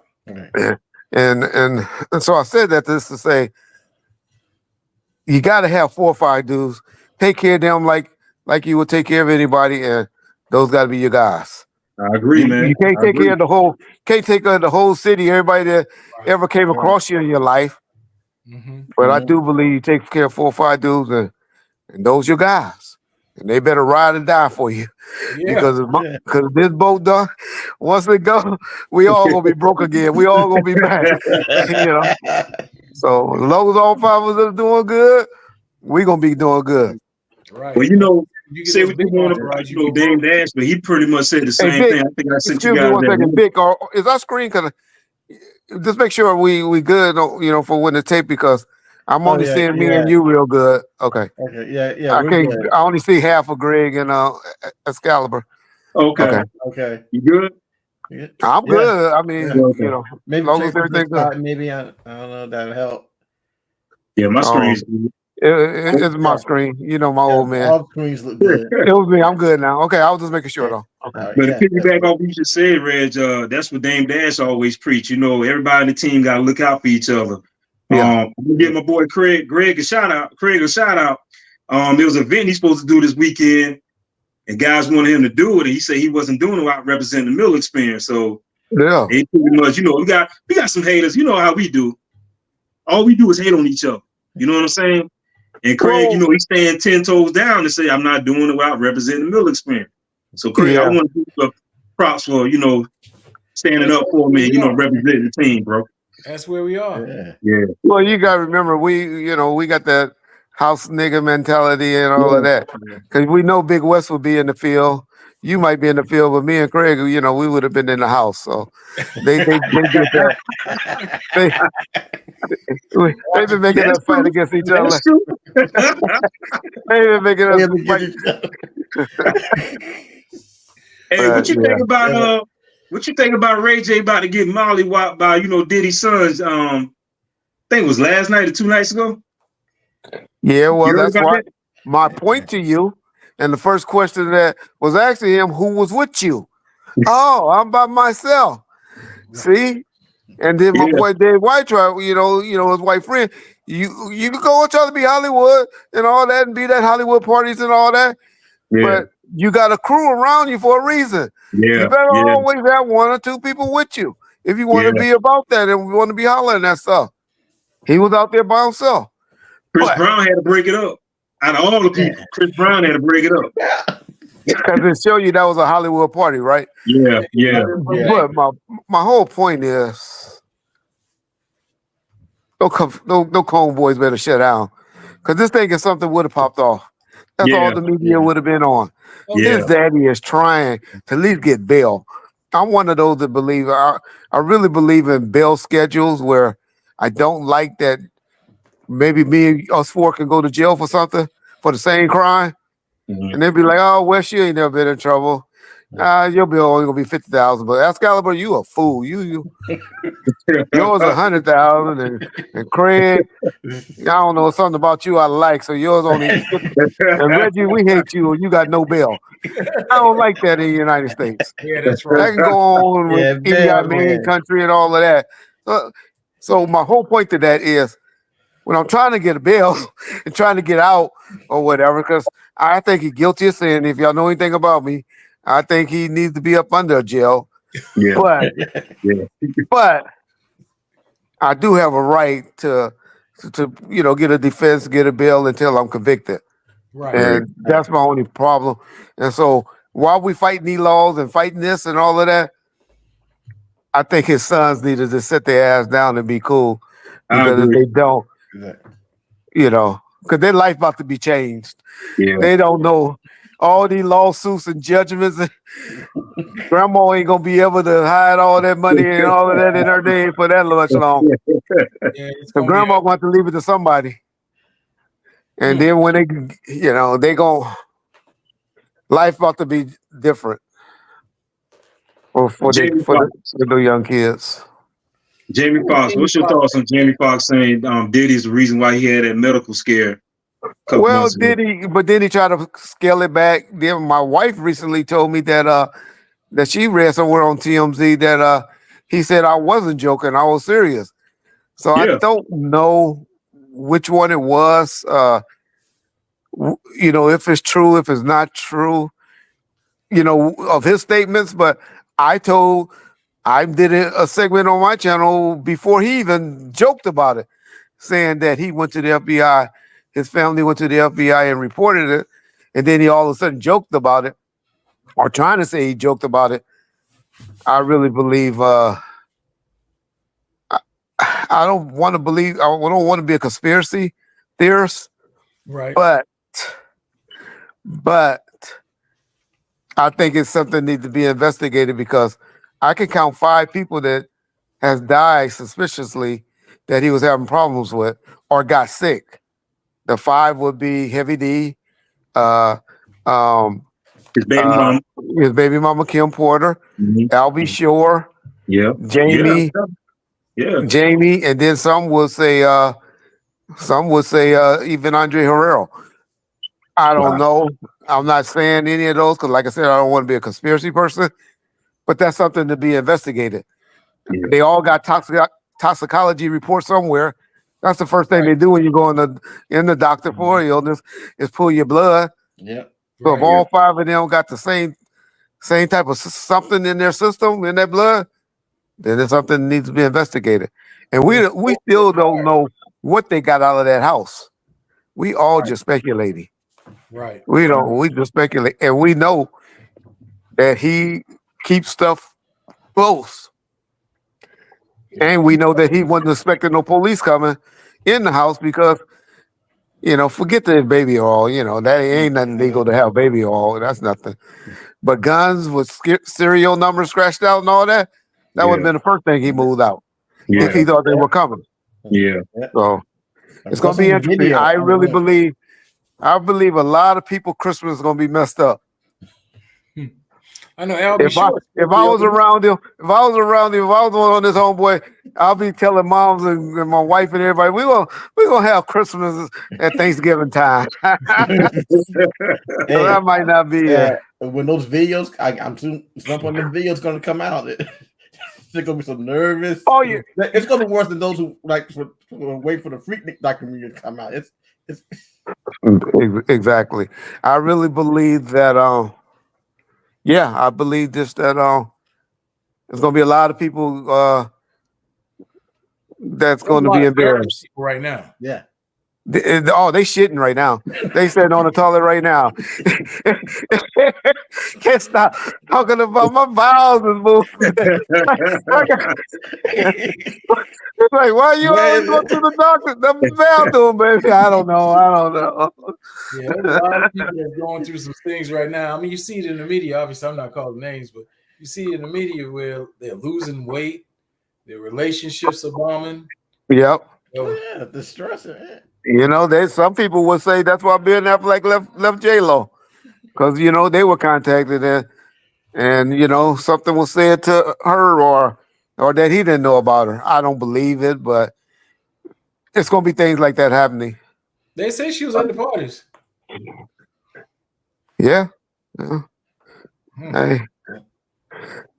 And so I said that this to say, you got to have 4 or 5 dudes. Take care of them like you would take care of anybody, and those got to be your guys. I agree, man. You can't take care of the whole city, everybody that ever came across you in your life. Mm-hmm. But I do believe you take care of 4 or 5 dudes, and those your guys, and they better ride and die for you. Yeah. Because this boat done, once they go, we all gonna be broke again. We all gonna be back. So as long as all 5 of us are doing good, we gonna be doing good. Right. Well, you say what you want about Dame Dash, but he pretty much said the same thing. I think I sent you Excuse me guys one second, Vic. Is our screen kind of? Just make sure we good, for when the tape, because I'm only seeing me and you real good. Okay. Okay. Yeah. I can't. Good. I only see half of Greg and Excalibur. Okay. Okay. You good? I'm good. I mean, maybe long as everything's good. Maybe I don't know. That'll help. Yeah, my screen's good. It's my screen. My old man. All screens look good. It was me. I'm good now. Okay, I was just making sure though. Okay. But to piggyback off what you just said, Reg, that's what Dame Dash always preach. Everybody in the team got to look out for each other. Yeah. I'm gonna give my boy Greg a shout out. There was an event he's supposed to do this weekend, and guys wanted him to do it, and he said he wasn't doing it without representing the Mill experience. So yeah, they pretty much, we got some haters. You know how we do. All we do is hate on each other. You know what I'm saying? And Craig, he's staying 10 toes down to say I'm not doing it without representing the Mill experience. So Craig, I want to give you props for standing up for me, representing the team, bro. That's where we are. Yeah. Well, you gotta remember, we got that house nigga mentality and all of that, because we know Big West will be in the field. You might be in the field, but me and Craig, we would have been in the house. So they did that. They've been making us fight against each other. They've been making us fight. Hey, what you think about what you think about Ray J about to get mollywopped by Diddy's sons? I think it was last night or 2 nights ago. Yeah, well, that's why my point to you. And the first question to that was asking him, who was with you? Oh, I'm by myself. See? And then my boy Dave White tried, his white friend, you can go and try to be Hollywood and all that and be at Hollywood parties and all that. Yeah. But you got a crew around you for a reason. Yeah. You better always have 1 or 2 people with you if you want to be about that and want to be hollering that stuff. He was out there by himself. Chris Brown had to break it up. Out of all the people, Chris Brown had to break it up. Because it showed you that was a Hollywood party, right? Yeah. But my whole point is, no Cone boys better shut down, because this thing is something would have popped off. That's all the media would have been on. His daddy is trying to at least get bail. I'm one of those that believe, I really believe in bail schedules, where I don't like that maybe me and us 4 can go to jail for something for the same crime. Mm-hmm. And they'd be like, oh, Wes, you ain't never been in trouble. Your bill only gonna be 50,000, but Excalibur, you a fool. Yours 100,000, and Craig, I don't know, something about you I like, so yours only. And Reggie, we hate you, and you got no bail. I don't like that in the United States. Yeah, that's right. I can go on with Indian country and all of that. So my whole point to that is, when I'm trying to get a bail and trying to get out or whatever, because I think he's guilty of sin. If y'all know anything about me, I think he needs to be up under jail. Yeah. But I do have a right to get a defense, get a bail until I'm convicted. Right. And that's my only problem. And so while we fighting these laws and fighting this and all of that, I think his sons need to just sit their ass down and be cool. Because if they don't, because their life about to be changed. Yeah. They don't know all these lawsuits and judgments. Grandma ain't gonna be able to hide all that money and all of that in her name for that much long. Yeah, it's So gonna grandma want to leave it to somebody. And then when they gon' life about to be different for Jamie the young kids. Jamie Foxx, what's your thoughts on Jamie Foxx saying Diddy's the reason why he had that medical scare? Well, but then he tried to scale it back. Then my wife recently told me that she read somewhere on TMZ that he said I wasn't joking, I was serious. So I don't know which one it was. If it's true, if it's not true, of his statements. But I did a segment on my channel before he even joked about it, saying that he went to the FBI, his family went to the FBI and reported it, and then he all of a sudden joked about it, or trying to say he joked about it. I really believe I don't want to believe, I don't want to be a conspiracy theorist, right. But I think it's something that needs to be investigated, because I can count 5 people that has died suspiciously that he was having problems with or got sick. The 5 would be Heavy D, his baby mama Kim Porter, Albie Shore, Jamie, Jamie, and then some would say even Andre Herrera. I don't know. I'm not saying any of those because, like I said, I don't want to be a conspiracy person, but that's something to be investigated. Yeah. They all got toxicology reports somewhere. That's the first thing they do when you go in the doctor for illness is pull your blood. Yeah. So if all 5 of them got the same type of something in their system, in their blood, then it's something that needs to be investigated. And we still don't know what they got out of that house. We all just speculating. Right. We just speculate, and we know that he keeps stuff close. And we know that he wasn't expecting no police coming in the house because, forget the baby oil, that ain't nothing legal to have baby oil. That's nothing. But guns with serial numbers scratched out and all that, would have been the first thing he moved out if he thought they were coming. Yeah. So it's going to be interesting. I really believe a lot of people Christmas is going to be messed up. I know. If I was around him, if I was on this homeboy, I'll be telling moms and my wife and everybody, we gonna have Christmas at Thanksgiving time. That might not be it. When those videos, I'm soon some of them videos gonna come out. They're gonna be so nervous. Oh yeah, it's gonna be worse than those who wait for the Freaknik documentary to come out. It's exactly. I really believe that. I believe just that there's gonna be a lot of people that's going to be embarrassed right now. Yeah. They shitting right now. They sitting on the toilet right now. Can't stop talking about my bowels is moving. It's like, why you always go to the doctor? The bathroom, baby. I don't know. Yeah, there's a lot of people are going through some things right now. I mean, you see it in the media. Obviously, I'm not calling names, but you see it in the media where they're losing weight, their relationships are bombing. Yep. Yeah, the stress. There's some people would say that's why Ben Affleck left J-Lo, because they were contacted and something was said to her or that he didn't know about her. I don't believe it, but it's gonna be things like that happening. They say she was at the parties. Yeah. Hey,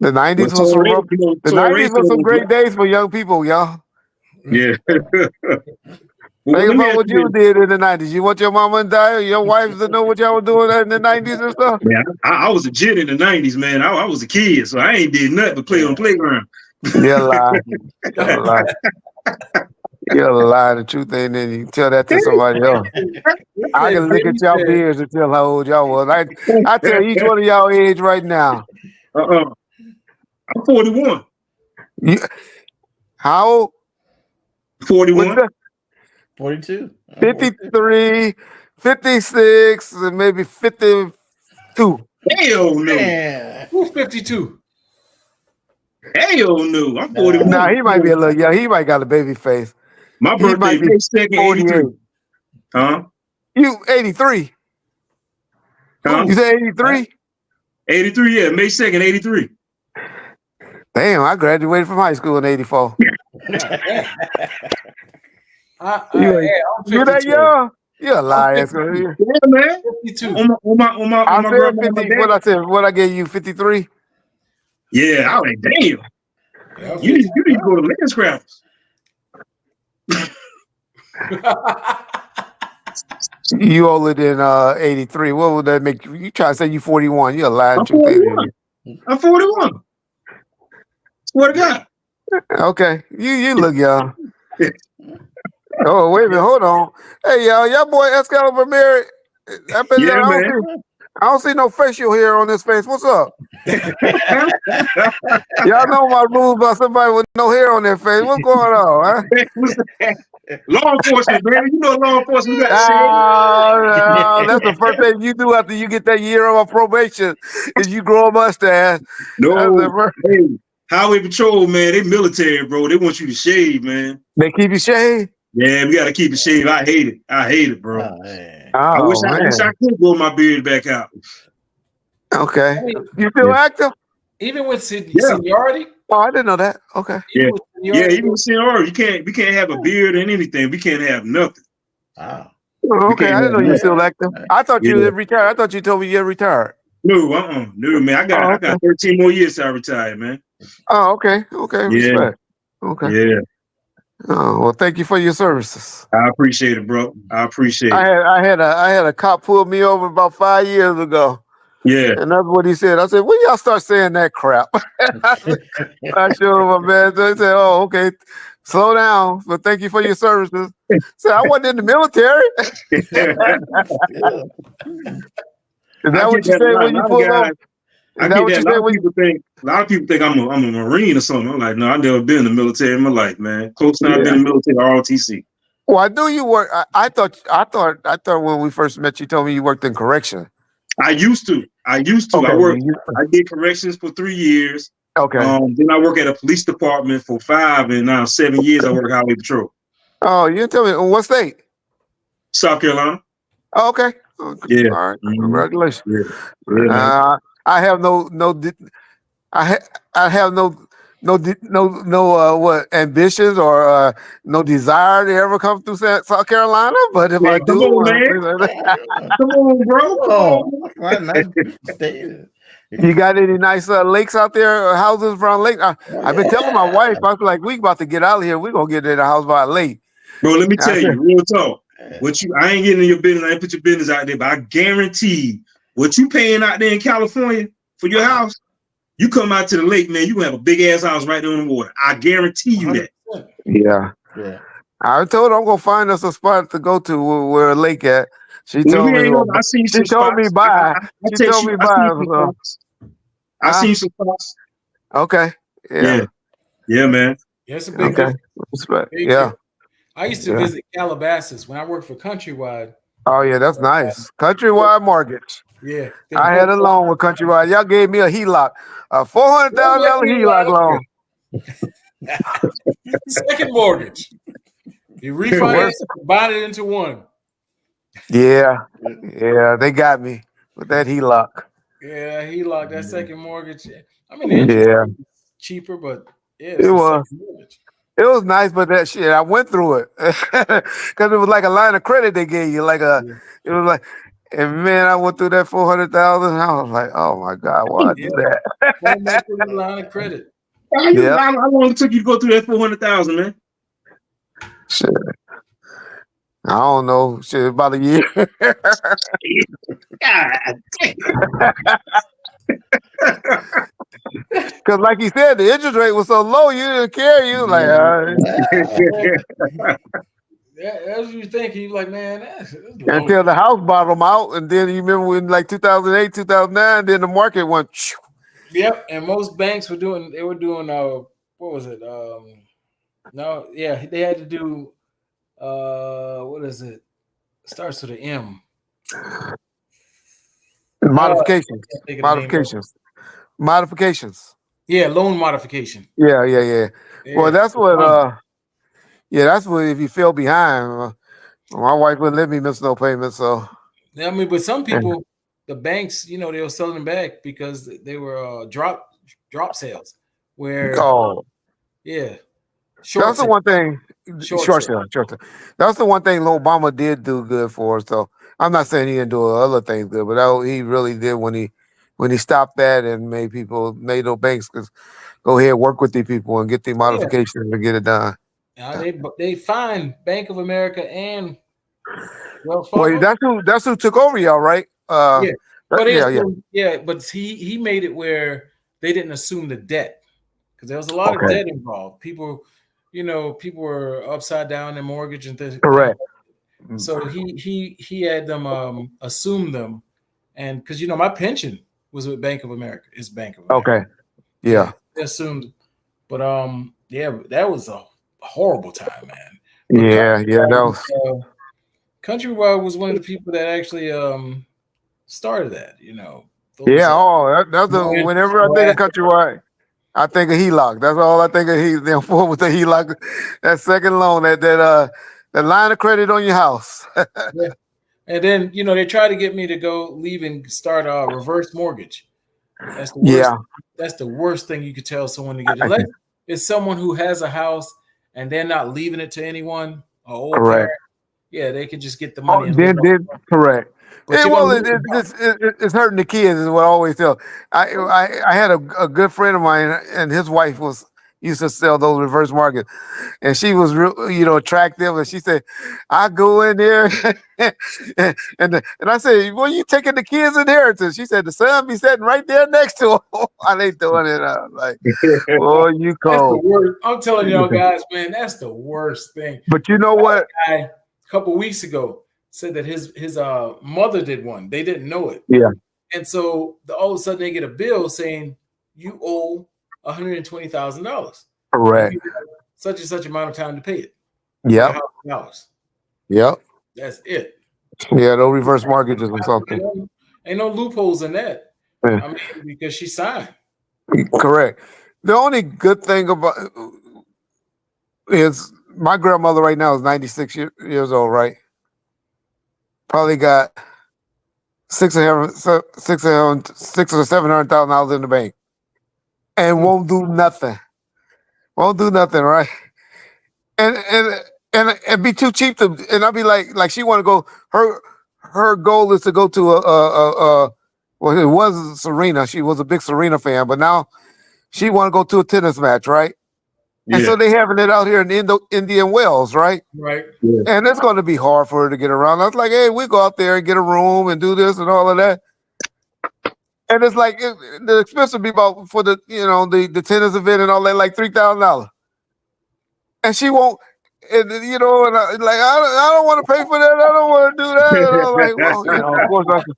the 90s was some rough, the 90s was some great days for young people, y'all. Yeah. Think about what you did in the 90s. You want your mama and dad, your wives to know what y'all were doing in the 90s and stuff? Yeah, I was a jit in the 90s, man. I was a kid, so I ain't did nothing but play on the playground. You're lying. You're lying. The truth ain't in you. Tell that to somebody else. I can look at y'all beards and tell how old y'all was. I tell each one of y'all age right now. I'm 41. How old? 41. 42. 53, 56, and maybe 52. Hell no. Man. Who's 52? Hell no. I'm 41. Nah, he might be a little young. He might got a baby face. My He birthday might be May 2nd, 83. 48. Huh? You 83. Huh? You say 83? 83, yeah. May 2nd, 83. Damn, I graduated from high school in 84. I'm You that 52. young? You're a liar. Yeah, man. 52. On I my said grandma and my 50. dad. What I said? What I gave you? 53. Yeah, I was like, damn. Yeah, You need to go to Lens Crafters. You older than 83. What would that make you? You try to say you 41. You're lying. I'm 41. I'm 41. Swear to God. Okay. You look young. Oh, wait a minute. Hold on. Hey, y'all boy Excalibur married. Yeah, man. I don't see no facial hair on this face. What's up? Y'all know my rules about somebody with no hair on their face. What's going on? Huh? Law enforcement, baby. You know law enforcement. We got No, that's the first thing you do after you get that year of probation is you grow a mustache. No. Hey, Highway Patrol, man, they military, bro. They want you to shave, man. They keep you shaved? Yeah, we got to keep it shaved. I hate it, bro. Oh, I wish I could grow my beard back out. Okay. You still active? Even with seniority? Oh, I didn't know that. Okay. Even with seniority, we can't have a beard and anything. We can't have nothing. Wow. Oh, okay, I didn't know you were still active. I thought you were retired. I thought you told me you're retired. No, no, man. I got 13 more years till I retire, man. Oh, okay. Okay. Respect. Okay. Yeah. Oh, well, thank you for your services. I appreciate it, bro. I appreciate it. I had a cop pull me over about 5 years ago. Yeah. And that's what he said. I said, when y'all start saying that crap? I showed him my badge. They said, oh, okay, slow down. But thank you for your services. So I wasn't in the military. Is that what you say when you pull over? I get that. A lot of people think I'm a Marine or something. I'm like, no, I've never been in the military in my life, man. Close to I've been in the military, ROTC. Well, I knew you work. I thought when we first met, you told me you worked in correction. I used to. Okay. I did corrections for 3 years. Okay. Then I work at a police department for 5, and now 7 years I work Highway Patrol. Oh, you didn't tell me what state? South Carolina. Oh, okay. Yeah. All right. Congratulations. Yeah, I have no what ambitions or no desire to ever come through South Carolina. But if I do, come on, man. Come on, bro. You got any nice lakes out there, or houses around lake? I've been telling my wife, I was like, we about to get out of here. We're gonna get in a house by a lake. Bro, let me tell you, real talk. I ain't getting in your business. I ain't put your business out there, but I guarantee what you paying out there in California for your house, you come out to the lake, man, you gonna have a big ass house right there on the water. I guarantee you that. Yeah. I told her I'm gonna find us a spot to go to where a lake at. She told me I seen some spots. I seen some spots. Okay. Yeah, man. Yeah, it's a big respect. Yeah. I used to visit Calabasas when I worked for Countrywide. Oh yeah, that's nice. Countrywide Mortgage. Yeah. I had a loan with Countrywide. Y'all gave me a HELOC, a $400,000 HELOC loan. Second mortgage. You refinance, combine it into one. Yeah, they got me with that HELOC. Yeah, HELOC, that second mortgage. I mean, the interest is cheaper, but it was. It was nice, but that shit, I went through it because it was like a line of credit they gave you. It was like, and man, I went through that 400,000. And I was like, oh my God, why I do that? Line of credit. How long it took you to go through that 400,000, man? Shit. I don't know. Shit, about a year. Because, like you said, the interest rate was so low, you didn't care. You was like, that's what you think. You like, man, that's until the house bottomed out, and then you remember when like 2008, 2009, then the market went. Yep, and most banks were doing. They were doing. What was it? They had to do What is it? Starts with an M. Modifications. I can't think of the name of it. Modifications. Yeah, loan modification. Yeah. Yeah. Well, that's what. That's what. If you fell behind, my wife wouldn't let me miss no payments. So I mean, but some people, the banks, they were selling them back because they were drop sales. Where that's short the sale. one thing. Short Sale. That's the one thing Obama did do good for us. So I'm not saying he didn't do other things good, but he really did when he stopped that and made those banks go ahead, work with the people and get the modifications and get it done. They fined Bank of America and Wells Well, Fargo. that's who took over y'all, right? But But he made it where they didn't assume the debt because there was a lot of debt involved. People were upside down in mortgage and things. Correct. So he had them assume them, and because my pension was with Bank of America. It's Bank of America. Okay. Yeah. They assumed, but that was a horrible time, man. That was. Countrywide was one of the people that actually started that. Whenever I think of Countrywide, I think of HELOC. That's all I think of. With the HELOC, that second loan, that line of credit on your house. And then they tried to get me to leave and start a reverse mortgage. That's the worst. That's the worst thing you could tell someone to get. Unless it's someone who has a house and they're not leaving it to anyone. Correct. Yeah, they could just get the money. Correct. It's hurting the kids is what I always tell. I had a good friend of mine, and his wife used to sell those reverse markets, and she was real, attractive, and she said, "I go in there," and I said, "Well, you taking the kids' inheritance?" She said, "The son be sitting right there next to him." I ain't doing it. Like, "Oh, you cold." That's the worst. I'm telling y'all guys, man, that's the worst thing. But you know what? A couple weeks ago said that his mother did one. They didn't know it. Yeah. And so all of a sudden they get a bill saying you owe $120,000. Correct. Such and such amount of time to pay it. Yeah. Yep. That's it. Yeah, no reverse mortgages or something. Ain't no loopholes in that. I mean, because she signed. Correct. The only good thing about is my grandmother right now is 96 years old, right? Probably got six or $700,000 in the bank, and won't do nothing. Won't do nothing, right? And be too cheap to. And I'll be like she want to go. Her goal is to go to well, it was Serena. She was a big Serena fan, but now she want to go to a tennis match, right? Yeah. And so they having it out here in Indian Wells, right? Right. Yeah. And it's going to be hard for her to get around. I was like, hey, we go out there and get a room and do this and all of that. And it's like the expense would be about for the the tennis event and all that, like $3,000. And she won't. And I don't want to pay for that. I don't want to do that. And I'm like, well, of course I can.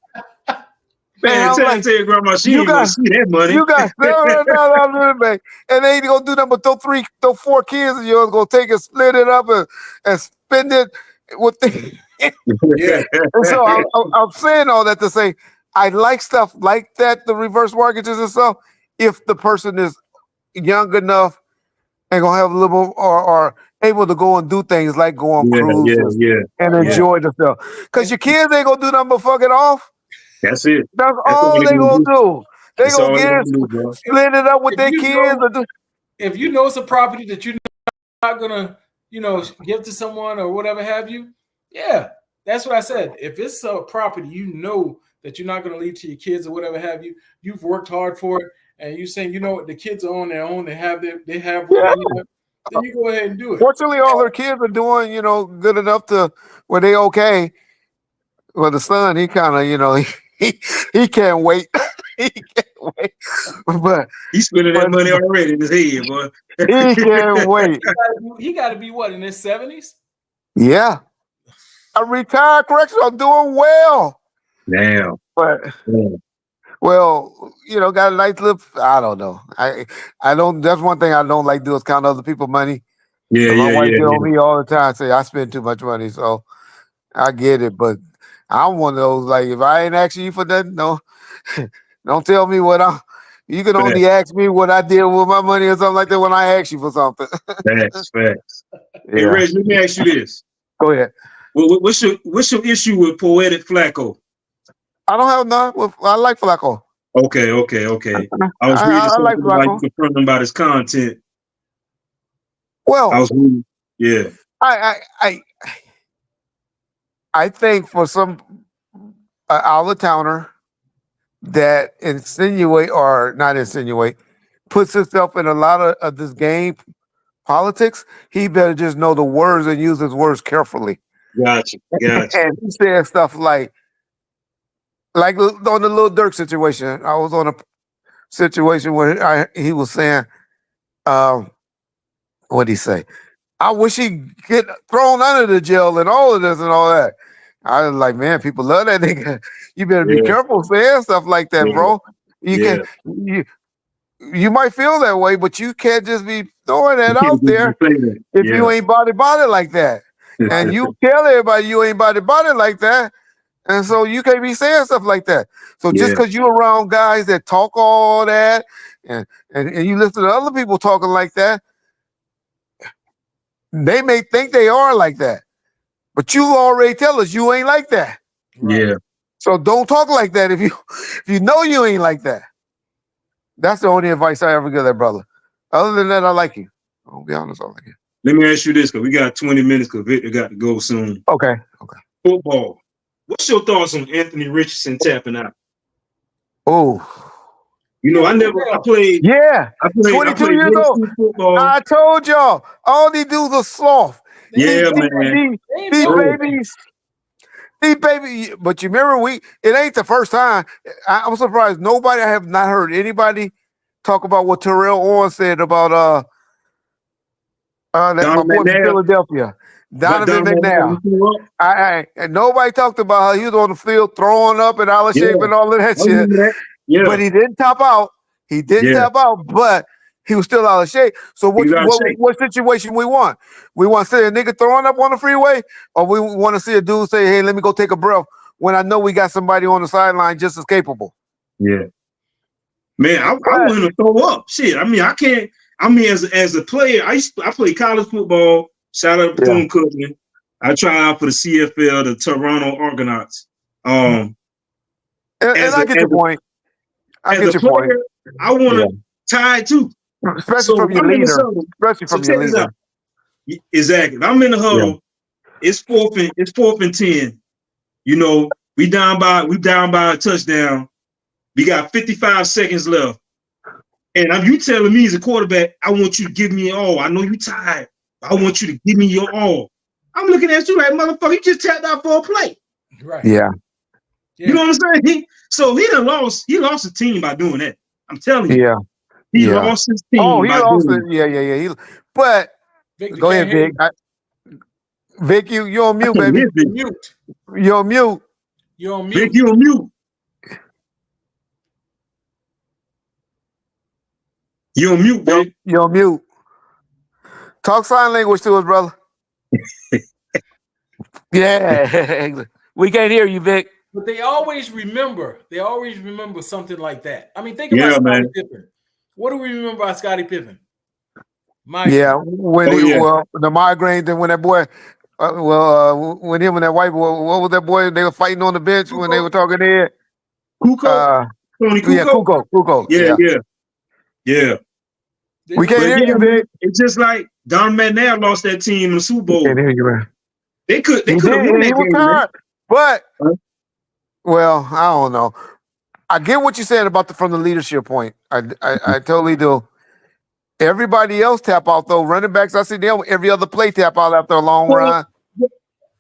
Man, tell your grandma she ain't gonna see that money. You got $700 in the bank, and they ain't gonna do nothing but throw 4 kids of yours gonna take it, split it up, and spend it with the. Yeah. And so I'm saying all that to say I like stuff like that, the reverse mortgages and stuff. If the person is young enough and gonna have a little or able to go and do things like go on cruises and enjoy the stuff, because your kids ain't gonna do nothing but fuck it off. That's it. That's all they gonna do. They gonna get split it up with their kids. If you know it's a property that you're not gonna, give to someone or whatever have you, yeah, that's what I said. If it's a property that you're not gonna leave to your kids or whatever have you, you've worked hard for it, and you're saying, the kids are on their own. They have then you go ahead and do it. Fortunately, all her kids are doing, good enough to where they okay. Well, the son, he kind of, he can't wait. He can't wait. But he's spending that money already in his head, boy. He can't wait. He got to be what, in his 70s? Yeah. A retired correctional, doing well. Damn. But well, got a nice little. I don't know. I don't. That's one thing I don't like do is count other people's money. Yeah, My yeah, wife yeah, get yeah. on me all the time, say I spend too much money, so I get it. But I'm one of those, like, if I ain't asking you for nothing, no, don't tell me what I'm. You can only ask me what I did with my money or something like that when I ask you for something. Facts. Hey, Yeah, Reg, let me ask you this. go ahead. What's your issue with Poetic Flacco? I don't have none. I like Flacco. Okay. I was reading I like something about you Flacco. confronting about his content. I Well, was reading, yeah. I think for some out of towner that insinuate or not insinuate, puts himself in a lot of this game politics, he better just know the words and use his words carefully. Gotcha. And he said stuff like on the little Durk situation. I was on a situation where he was saying, what'd he say? I wish he'd get thrown under the jail and all of this and all that. I was like, man, people love that nigga. You better be Yeah. careful saying stuff like that, Yeah. bro. You Yeah. can't. You might feel that way, but you can't just be throwing that You out can't there just say that. if you ain't body like that. And you tell everybody you ain't body like that. And so you can't be saying stuff like that. So just Yeah. because you're around guys that talk all that and you listen to other people talking like that, they may think they are like that. But you already tell us you ain't like that. Yeah. So don't talk like that if you know you ain't like that. That's the only advice I ever give that brother. Other than that, I like you. I'll be honest, I like you. Let me ask you this, because we got 20 minutes because Victor got to go soon. Okay. Football. What's your thoughts on Anthony Richardson tapping out? Oh. You know, I played. Yeah. I played 22 years middle old. school football. I told y'all, all these dudes are sloth. Yeah, man. These baby, but you remember it ain't the first time. I'm surprised I have not heard anybody talk about what Terrell Owens said about my boy from Philadelphia, Donovan McNabb. And nobody talked about how he was on the field throwing up and out of shape and all of that shit. Yeah. But he didn't top out. But he was still out of shape. So what situation we want? We want to see a nigga throwing up on the freeway, or we want to see a dude say, "Hey, let me go take a breath," when I know we got somebody on the sideline just as capable. Yeah. Man, I want him to throw up. Shit. I mean, I can't. I mean, as a player, I played college football. Shout out to Bethune-Cookman. I tried out for the CFL, the Toronto Argonauts. And I get your point. I get your point. I want to tie too. Especially from your leader. Exactly. If I'm in the huddle, it's 4th and 10. You know, we down by a touchdown. We got 55 seconds left. And you telling me as a quarterback, I want you to give me all. I know you tired. I want you to give me your all. I'm looking at you like, motherfucker, you just tapped out for a play. Right. Yeah. You know what I'm saying? So he lost the team by doing that. I'm telling you. Yeah. He lost his team. Oh, he lost it. Yeah. But Victor, go ahead, Vic. Vic, you're on mute, baby. You're on mute. You're on mute. Vic, you're on mute. You're on mute, Vic. You're on mute. Talk sign language to us, brother. Yeah. We can't hear you, Vic. But they always remember something like that. I mean, think about Scottie Pippen. What do we remember about Scottie Pippen? The migraine. Then when that boy, when him and that white boy, what was that boy? They were fighting on the bench when they were talking there. Kukoc. Tony Kukoc. Yeah, Kukoc. Yeah. We can't hear you, Vic. It's just like Don McNabb lost that team in the Super Bowl. Can't hear you, man. They could have won that game, man. But well, I don't know. I get what you're saying about from the leadership point. I totally do. Everybody else tap out though. Running backs, I see them every other play tap out after a long run.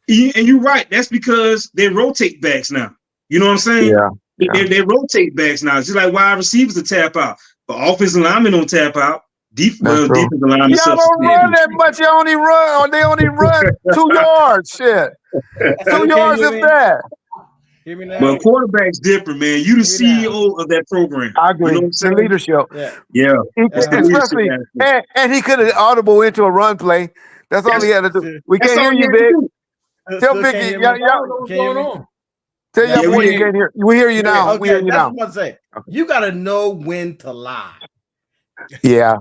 And you're right. That's because they rotate backs now. You know what I'm saying? Yeah. They rotate backs now. It's just like wide receivers to tap out, but offensive linemen don't tap out. Defensive linemen. Y'all don't run that much. They only run 2 yards. Shit, 2 yards if that. Hear me now? But quarterback's different, man. You the CEO of that program. I agree. You know what I'm saying? Leadership. Yeah. Especially, and he could have audible into a run play. That's all he had to do. We can't hear you, Big. Tell Biggie, what's going on? Tell your boy you can't hear. We hear you now. Okay, we hear you now. That's what I'm saying. You gotta know when to lie. Yeah.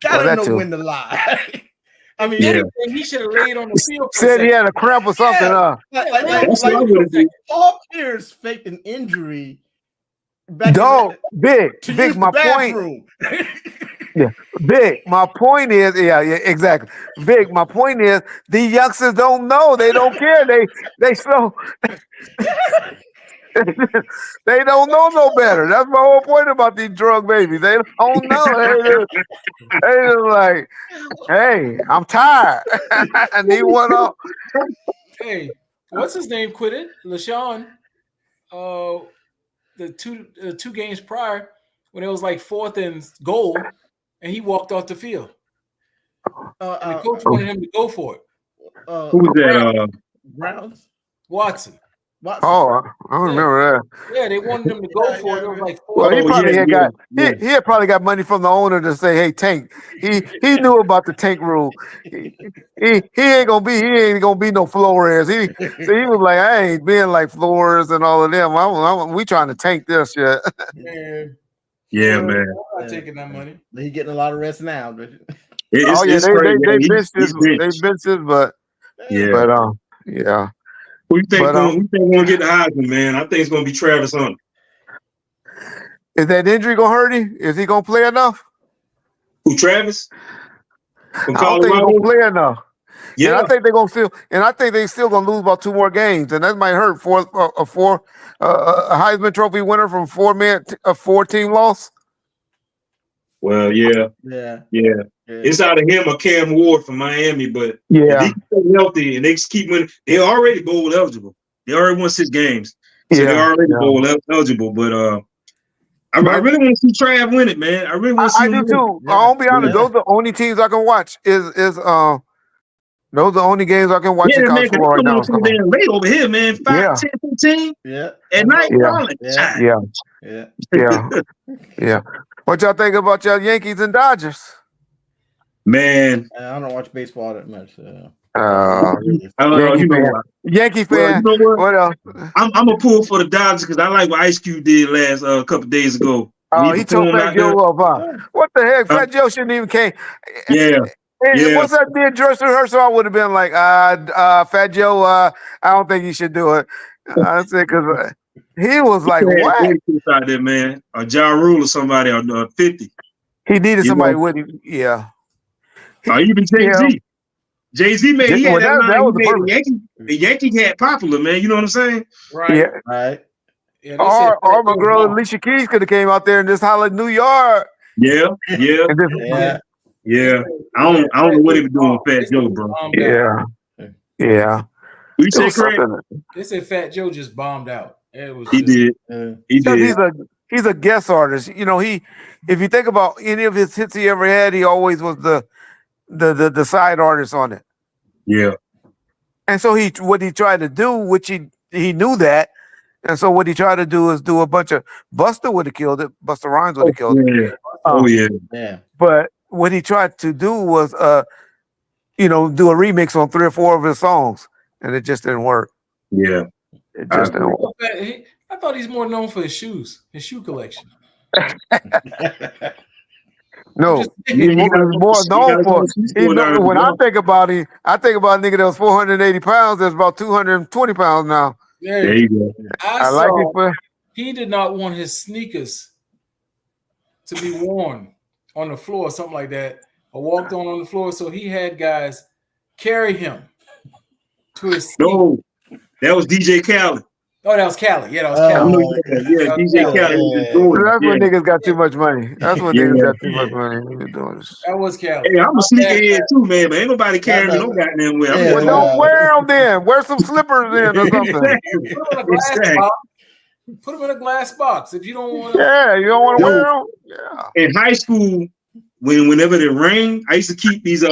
Gotta know when to lie. I mean, he should have laid on the field. Said he had a cramp or something. Like Paul Pierce faked an injury. Big. My point. Yeah, Big. My point is, exactly. Big. My point is, the youngsters don't know. They don't care. They slow. They don't know no better. That's my whole point about these drug babies. They don't know. They just like, hey, I'm tired. I need one off. Hey, what's his name? Quit it, LaShawn. The two games prior, when it was like 4th and goal, and he walked off the field. And the coach wanted him to go for it. Who was that? Browns? Watson. Oh, I don't remember that. Yeah, they wanted him to go for it. It was like 4. Well, he had probably got money from the owner to say, "Hey, Tank." He knew about the tank rule. He ain't gonna be no Flores. He was like, I ain't being like Flores and all of them. We trying to tank this shit. Man. Yeah, man. I'm not taking that money. He getting a lot of rest now. They benched his, but yeah. Who you think gonna get the Heisman, man? I think it's gonna be Travis Hunter. Is that injury gonna hurt him? Is he gonna play enough? Who, Travis? From Colorado? I don't think he's gonna play enough. Yeah, and I think they're gonna feel, and I think they still gonna lose about 2 more games, and that might hurt for a Heisman Trophy winner from a 4-team loss. Well, yeah. It's out of him or Cam Ward from Miami, but if he can stay healthy and they just keep winning, they're already bowl eligible. They already won 6 games, so they're already bowl eligible. But I really want to see Trav win it, man. I really want to see. I do too. I'll be honest; those are the only teams I can watch. Those are the only games I can watch in college football right now. So damn late over here, man. 5, 10, 15. At night. Yeah. What y'all think about y'all Yankees and Dodgers? Man, I don't watch baseball that much. Yankee fan. Well, you know what else? I'm a pull for the Dodgers because I like what Ice Cube did last couple days ago. He took Fat Joe up, huh? What the heck? Fat Joe shouldn't even came. Once I did dress rehearsal, I would have been like, Fat Joe, I don't think you should do it. I said because he was like, what? Out there, man. Or Ja Rule or somebody on 50. He needed somebody with him. Yeah. Or even Jay-Z. Jay-Z made the Yankee hat popular, man. You know what I'm saying? Right. Yeah. Right. Yeah, or my girl Alicia Keys could have came out there and just hollered New York. Yeah. I don't know what he was doing with Fat Joe, bro. Yeah. We said Craig. They said Fat Joe just bombed out. He did. He's a guest artist. You know, if you think about any of his hits he ever had, he always was the side artist on it. Yeah. And so what he tried to do, which he knew that, and so what he tried to do is do a bunch of Busta would have killed it. Busta Rhymes would have killed it. Yeah. But what he tried to do was do a remix on 3 or 4 of his songs, and it just didn't work. Yeah. It just didn't work. I thought he's more known for his shoes, his shoe collection. No, he's more known for. When I think about him, I think about a nigga that was 480 pounds. That's about 220 pounds now. There you go. I like it for. He did not want his sneakers to be worn on the floor, something like that, or walked on the floor. So he had guys carry him to his sneakers. No, that was DJ Khaled. Oh, that was Cali. Yeah, that was Cali. DJ Khaled. That's when niggas got too much money. That's when niggas got too much money. That was Cali. Hey, I'm a sneakerhead too, man. But ain't nobody carrying me no goddamn way. Well, don't wear them then. Wear some slippers then or something. Put them in a glass box if you don't want to. Yeah, you don't want to wear them. Yeah. In high school, whenever it rained, I used to keep these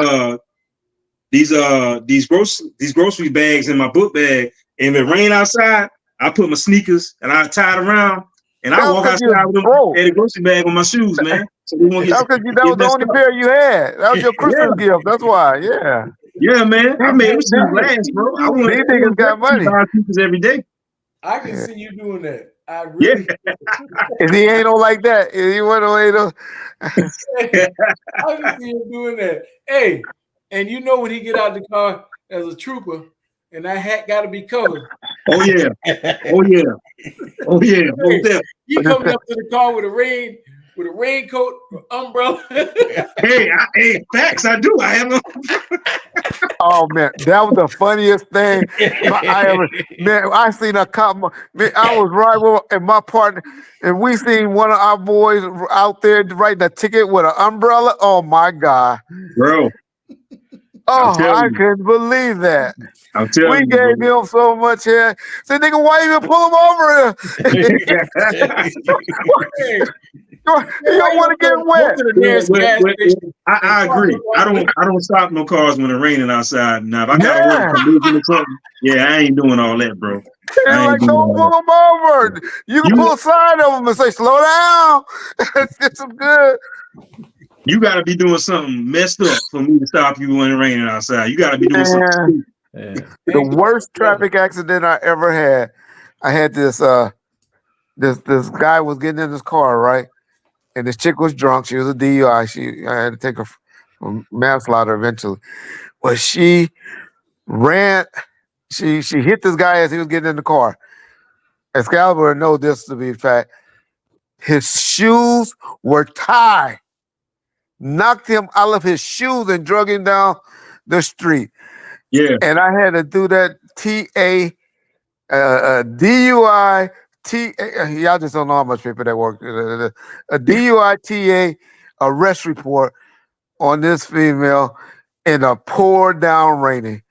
grocery bags in my book bag. And if it rained outside, I put my sneakers and I tie it around, and I That was walk 'cause you outside with them broke. and a grocery bag on my shoes, man. So they won't That was the get only messed up. pair you had. That was your Christmas Yeah, gift. That's why. Yeah. yeah, man. I made them I shoes can last, see bro. you I doing want These that. niggas got money. buy sneakers every day. I can Yeah. see you doing that. I Yeah. really. If he ain't on like that, if he went away to I can see him doing that. Hey, and you know when he get out the car as a trooper, and that hat got to be covered. Oh yeah. Oh yeah. Oh yeah. Most Hey, definitely. he coming up to the car with a raincoat, umbrella. Hey, facts. I do. I have a oh man, that was the funniest thing I ever. Man, I seen a cop. Man, I was right with and my partner, and we seen one of our boys out there writing a ticket with an umbrella. Oh my god! bro. Oh, I You. couldn't believe that. I'm We telling gave you, him so much here. Said, nigga, why you even pull him over here? Hey, You don't want to get go wet. to the nearest gas station. I agree. I don't stop no cars when it's raining outside. Now, if I gotta work Yeah. for moving or something, yeah, I ain't doing all that, bro. It's I ain't like, doing don't all pull that. him over. You can You pull a sign of him and say, slow down. It's some good. you gotta be doing something messed up for me to stop you when it's raining outside. You gotta be doing something Man, stupid. the worst traffic accident I ever had. I had this this guy was getting in his car, right? And this chick was drunk. She was a DUI. I had to take her for manslaughter eventually. Well, she ran. She hit this guy as he was getting in the car. Excalibur know this to be a fact. His shoes were tied. Knocked him out of his shoes and drug him down the street. Yeah, And I had to do that DUI y'all just don't know how much paper that work. A DUI TA arrest report on this female in a pour down raining.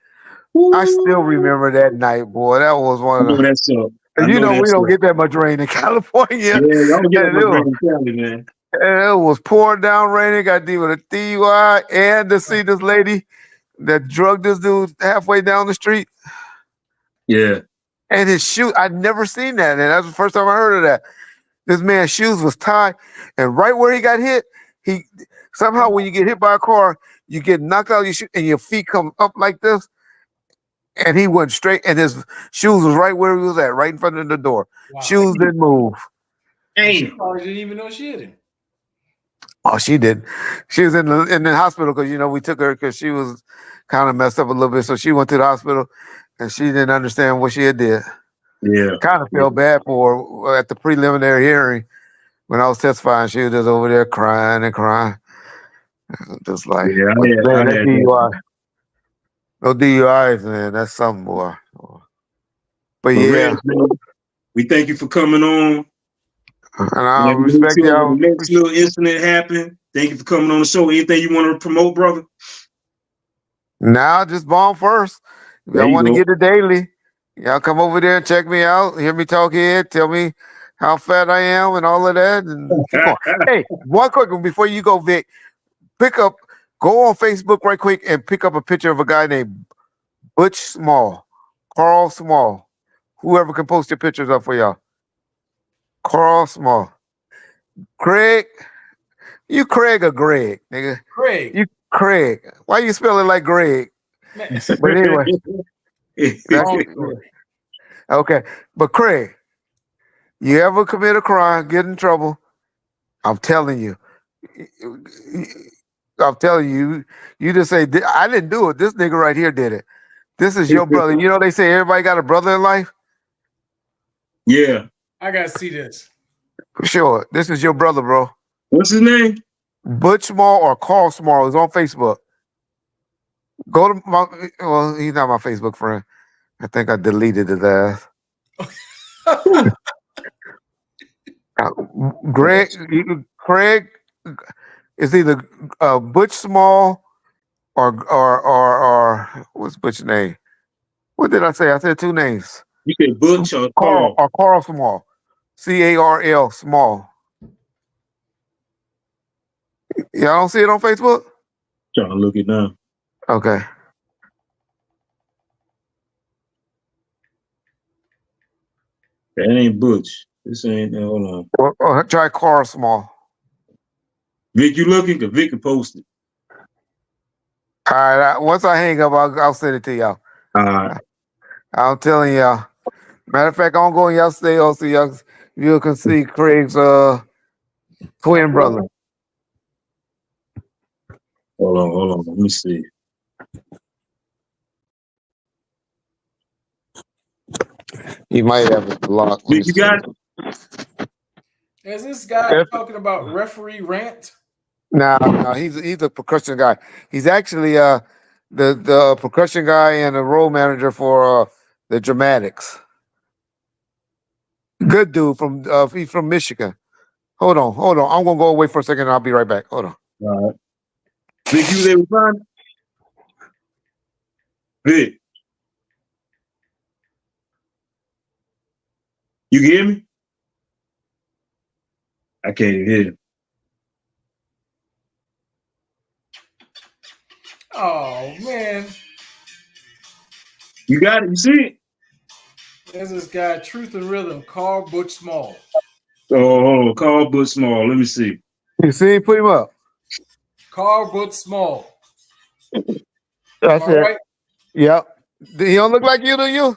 I still remember that night, boy. That was I one know of the. that's up. I You know know we that's don't up. get that much rain in Yeah, California, y'all don't get that and much rain in Cali, man. it was pouring down raining. Got to deal with a DUI and to see this lady that drugged this dude halfway down the street. Yeah, And his shoe, I'd never seen that. And that's the first time I heard of that. This man's shoes was tied, and right where he got hit, he somehow when you get hit by a car, you get knocked out of your shoe and your feet come up like this. And he went straight, and his shoes was right where he was at, right in front of the door. Wow. Shoes didn't move. She damn. probably didn't even know she hit him. Oh, she did. She was in the hospital because we took her because she was kind of messed up a little bit. So she went to the hospital, and she didn't understand what she had did. Yeah, Kind of felt bad for her at the preliminary hearing when I was testifying. She was just over there crying and crying, just like, yeah. man, I that had DUI, no DUIs, man, that's something, boy. But yeah, Reg, man, we thank you for coming on. and I And make respect sure y'all. when the next little incident happen. Thank you for coming on the show. Anything you want to promote, brother? Now, just bomb first. If There y'all you want to go. get it daily, y'all come over there and check me out. Hear me talk here. Tell me how fat I am and all of that. And keep on. Hey, one quick one before you go, Vic. Go on Facebook right quick and pick up a picture of a guy named Butch Small, Carl Small. Whoever can post your pictures up for y'all. Carl Small. Craig. You Craig or Greg, nigga? Craig. You Craig. Why you spell it like Greg? Man, But anyway, that's long story. okay. But Craig, you ever commit a crime, get in trouble? I'm telling you. I'm telling you, you just say, I didn't do it. This nigga right here did it. This is your brother. You know, they say everybody got a brother in life. Yeah. I gotta see this. For sure. This is your brother, bro. What's his name? Butch Small or Carl Small is on Facebook. Go to well, he's not my Facebook friend. I think I deleted his ass. Craig is either Butch Small or what's Butch's name? What did I say? I said two names. You said Butch or Carl? Carl Small. CARL Small. Y'all don't see it on Facebook? Trying to look it now. Okay. That ain't Butch. This ain't. Hold on. Try Carl Small. Vic, you looking? Cause Vic can post it. All right. Once I hang up, I'll send it to y'all. I'm telling y'all. Matter of fact, I'm going y'all stay on so you can see Craig's twin brother. Hold on. Let me see. He might have it blocked. Vic, you got it? Is this guy talking about referee rant? No, he's a percussion guy. He's actually the percussion guy and the role manager for the Dramatics. Good dude he's from Michigan. Hold on. I'm gonna go away for a second and I'll be right back. Hold on. All right. Vic, you there with mine? Vic. You can hear me? I can't even hear you. Oh man. You got it? You see it? There's this guy, Truth and Rhythm, Carl Butch Small. Oh, Carl Butch Small. Let me see. You see, put him up. Carl Butch Small. That's Am it. I right? Yep. He don't look like you, do you?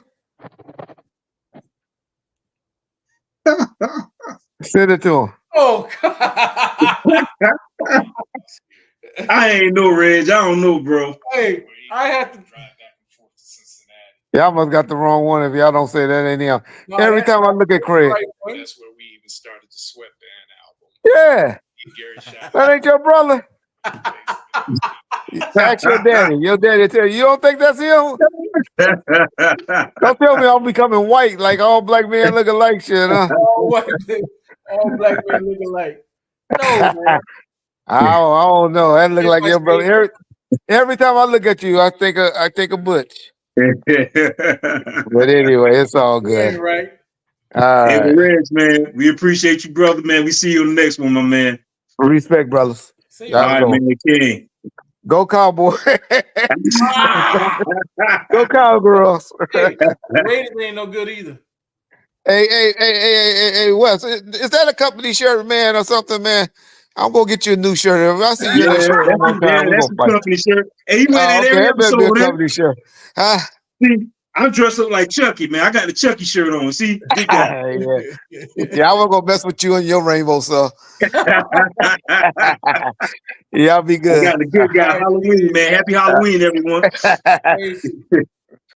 Send it to him. Oh, God. I ain't know, Reg. I don't know, bro. Hey, I have to. Y'all must got the wrong one if y'all don't say that ain't him. No, Every time I look at Craig. right, That's where we even started the Sweatband album. Yeah. That ain't your brother. Ask your daddy. Your daddy tell you don't think that's him? Don't tell me I'm becoming white like all black men look alike shit, huh? all black men look alike. No, man. I don't know. That look like your brother. Every time I look at you, I think of Butch. But anyway, it's all good. Yeah, right. All Hey, right. Reg, man, we appreciate you, brother, man. We see you on the next one, my man. Respect, brothers. See you. All right, man, King. Go Cowboy. Go Cowgirls. Hey, Raiders ain't no good either. Hey, Wes, is that a company shirt, man, or something, man? I'm gonna get you a new shirt. If I see you in that shirt one more time, we're that's gonna a fight. company shirt. And he wear that Okay, every that better be a episode, man. company shirt. Huh? See, I'm dressed up like Chucky, man. I got the Chucky shirt on. See, big guy. Yeah, I wasn't gonna mess with you and your rainbow, so yeah, I'll be I good. got the good guy Halloween, man. Happy Halloween, everyone. Hey,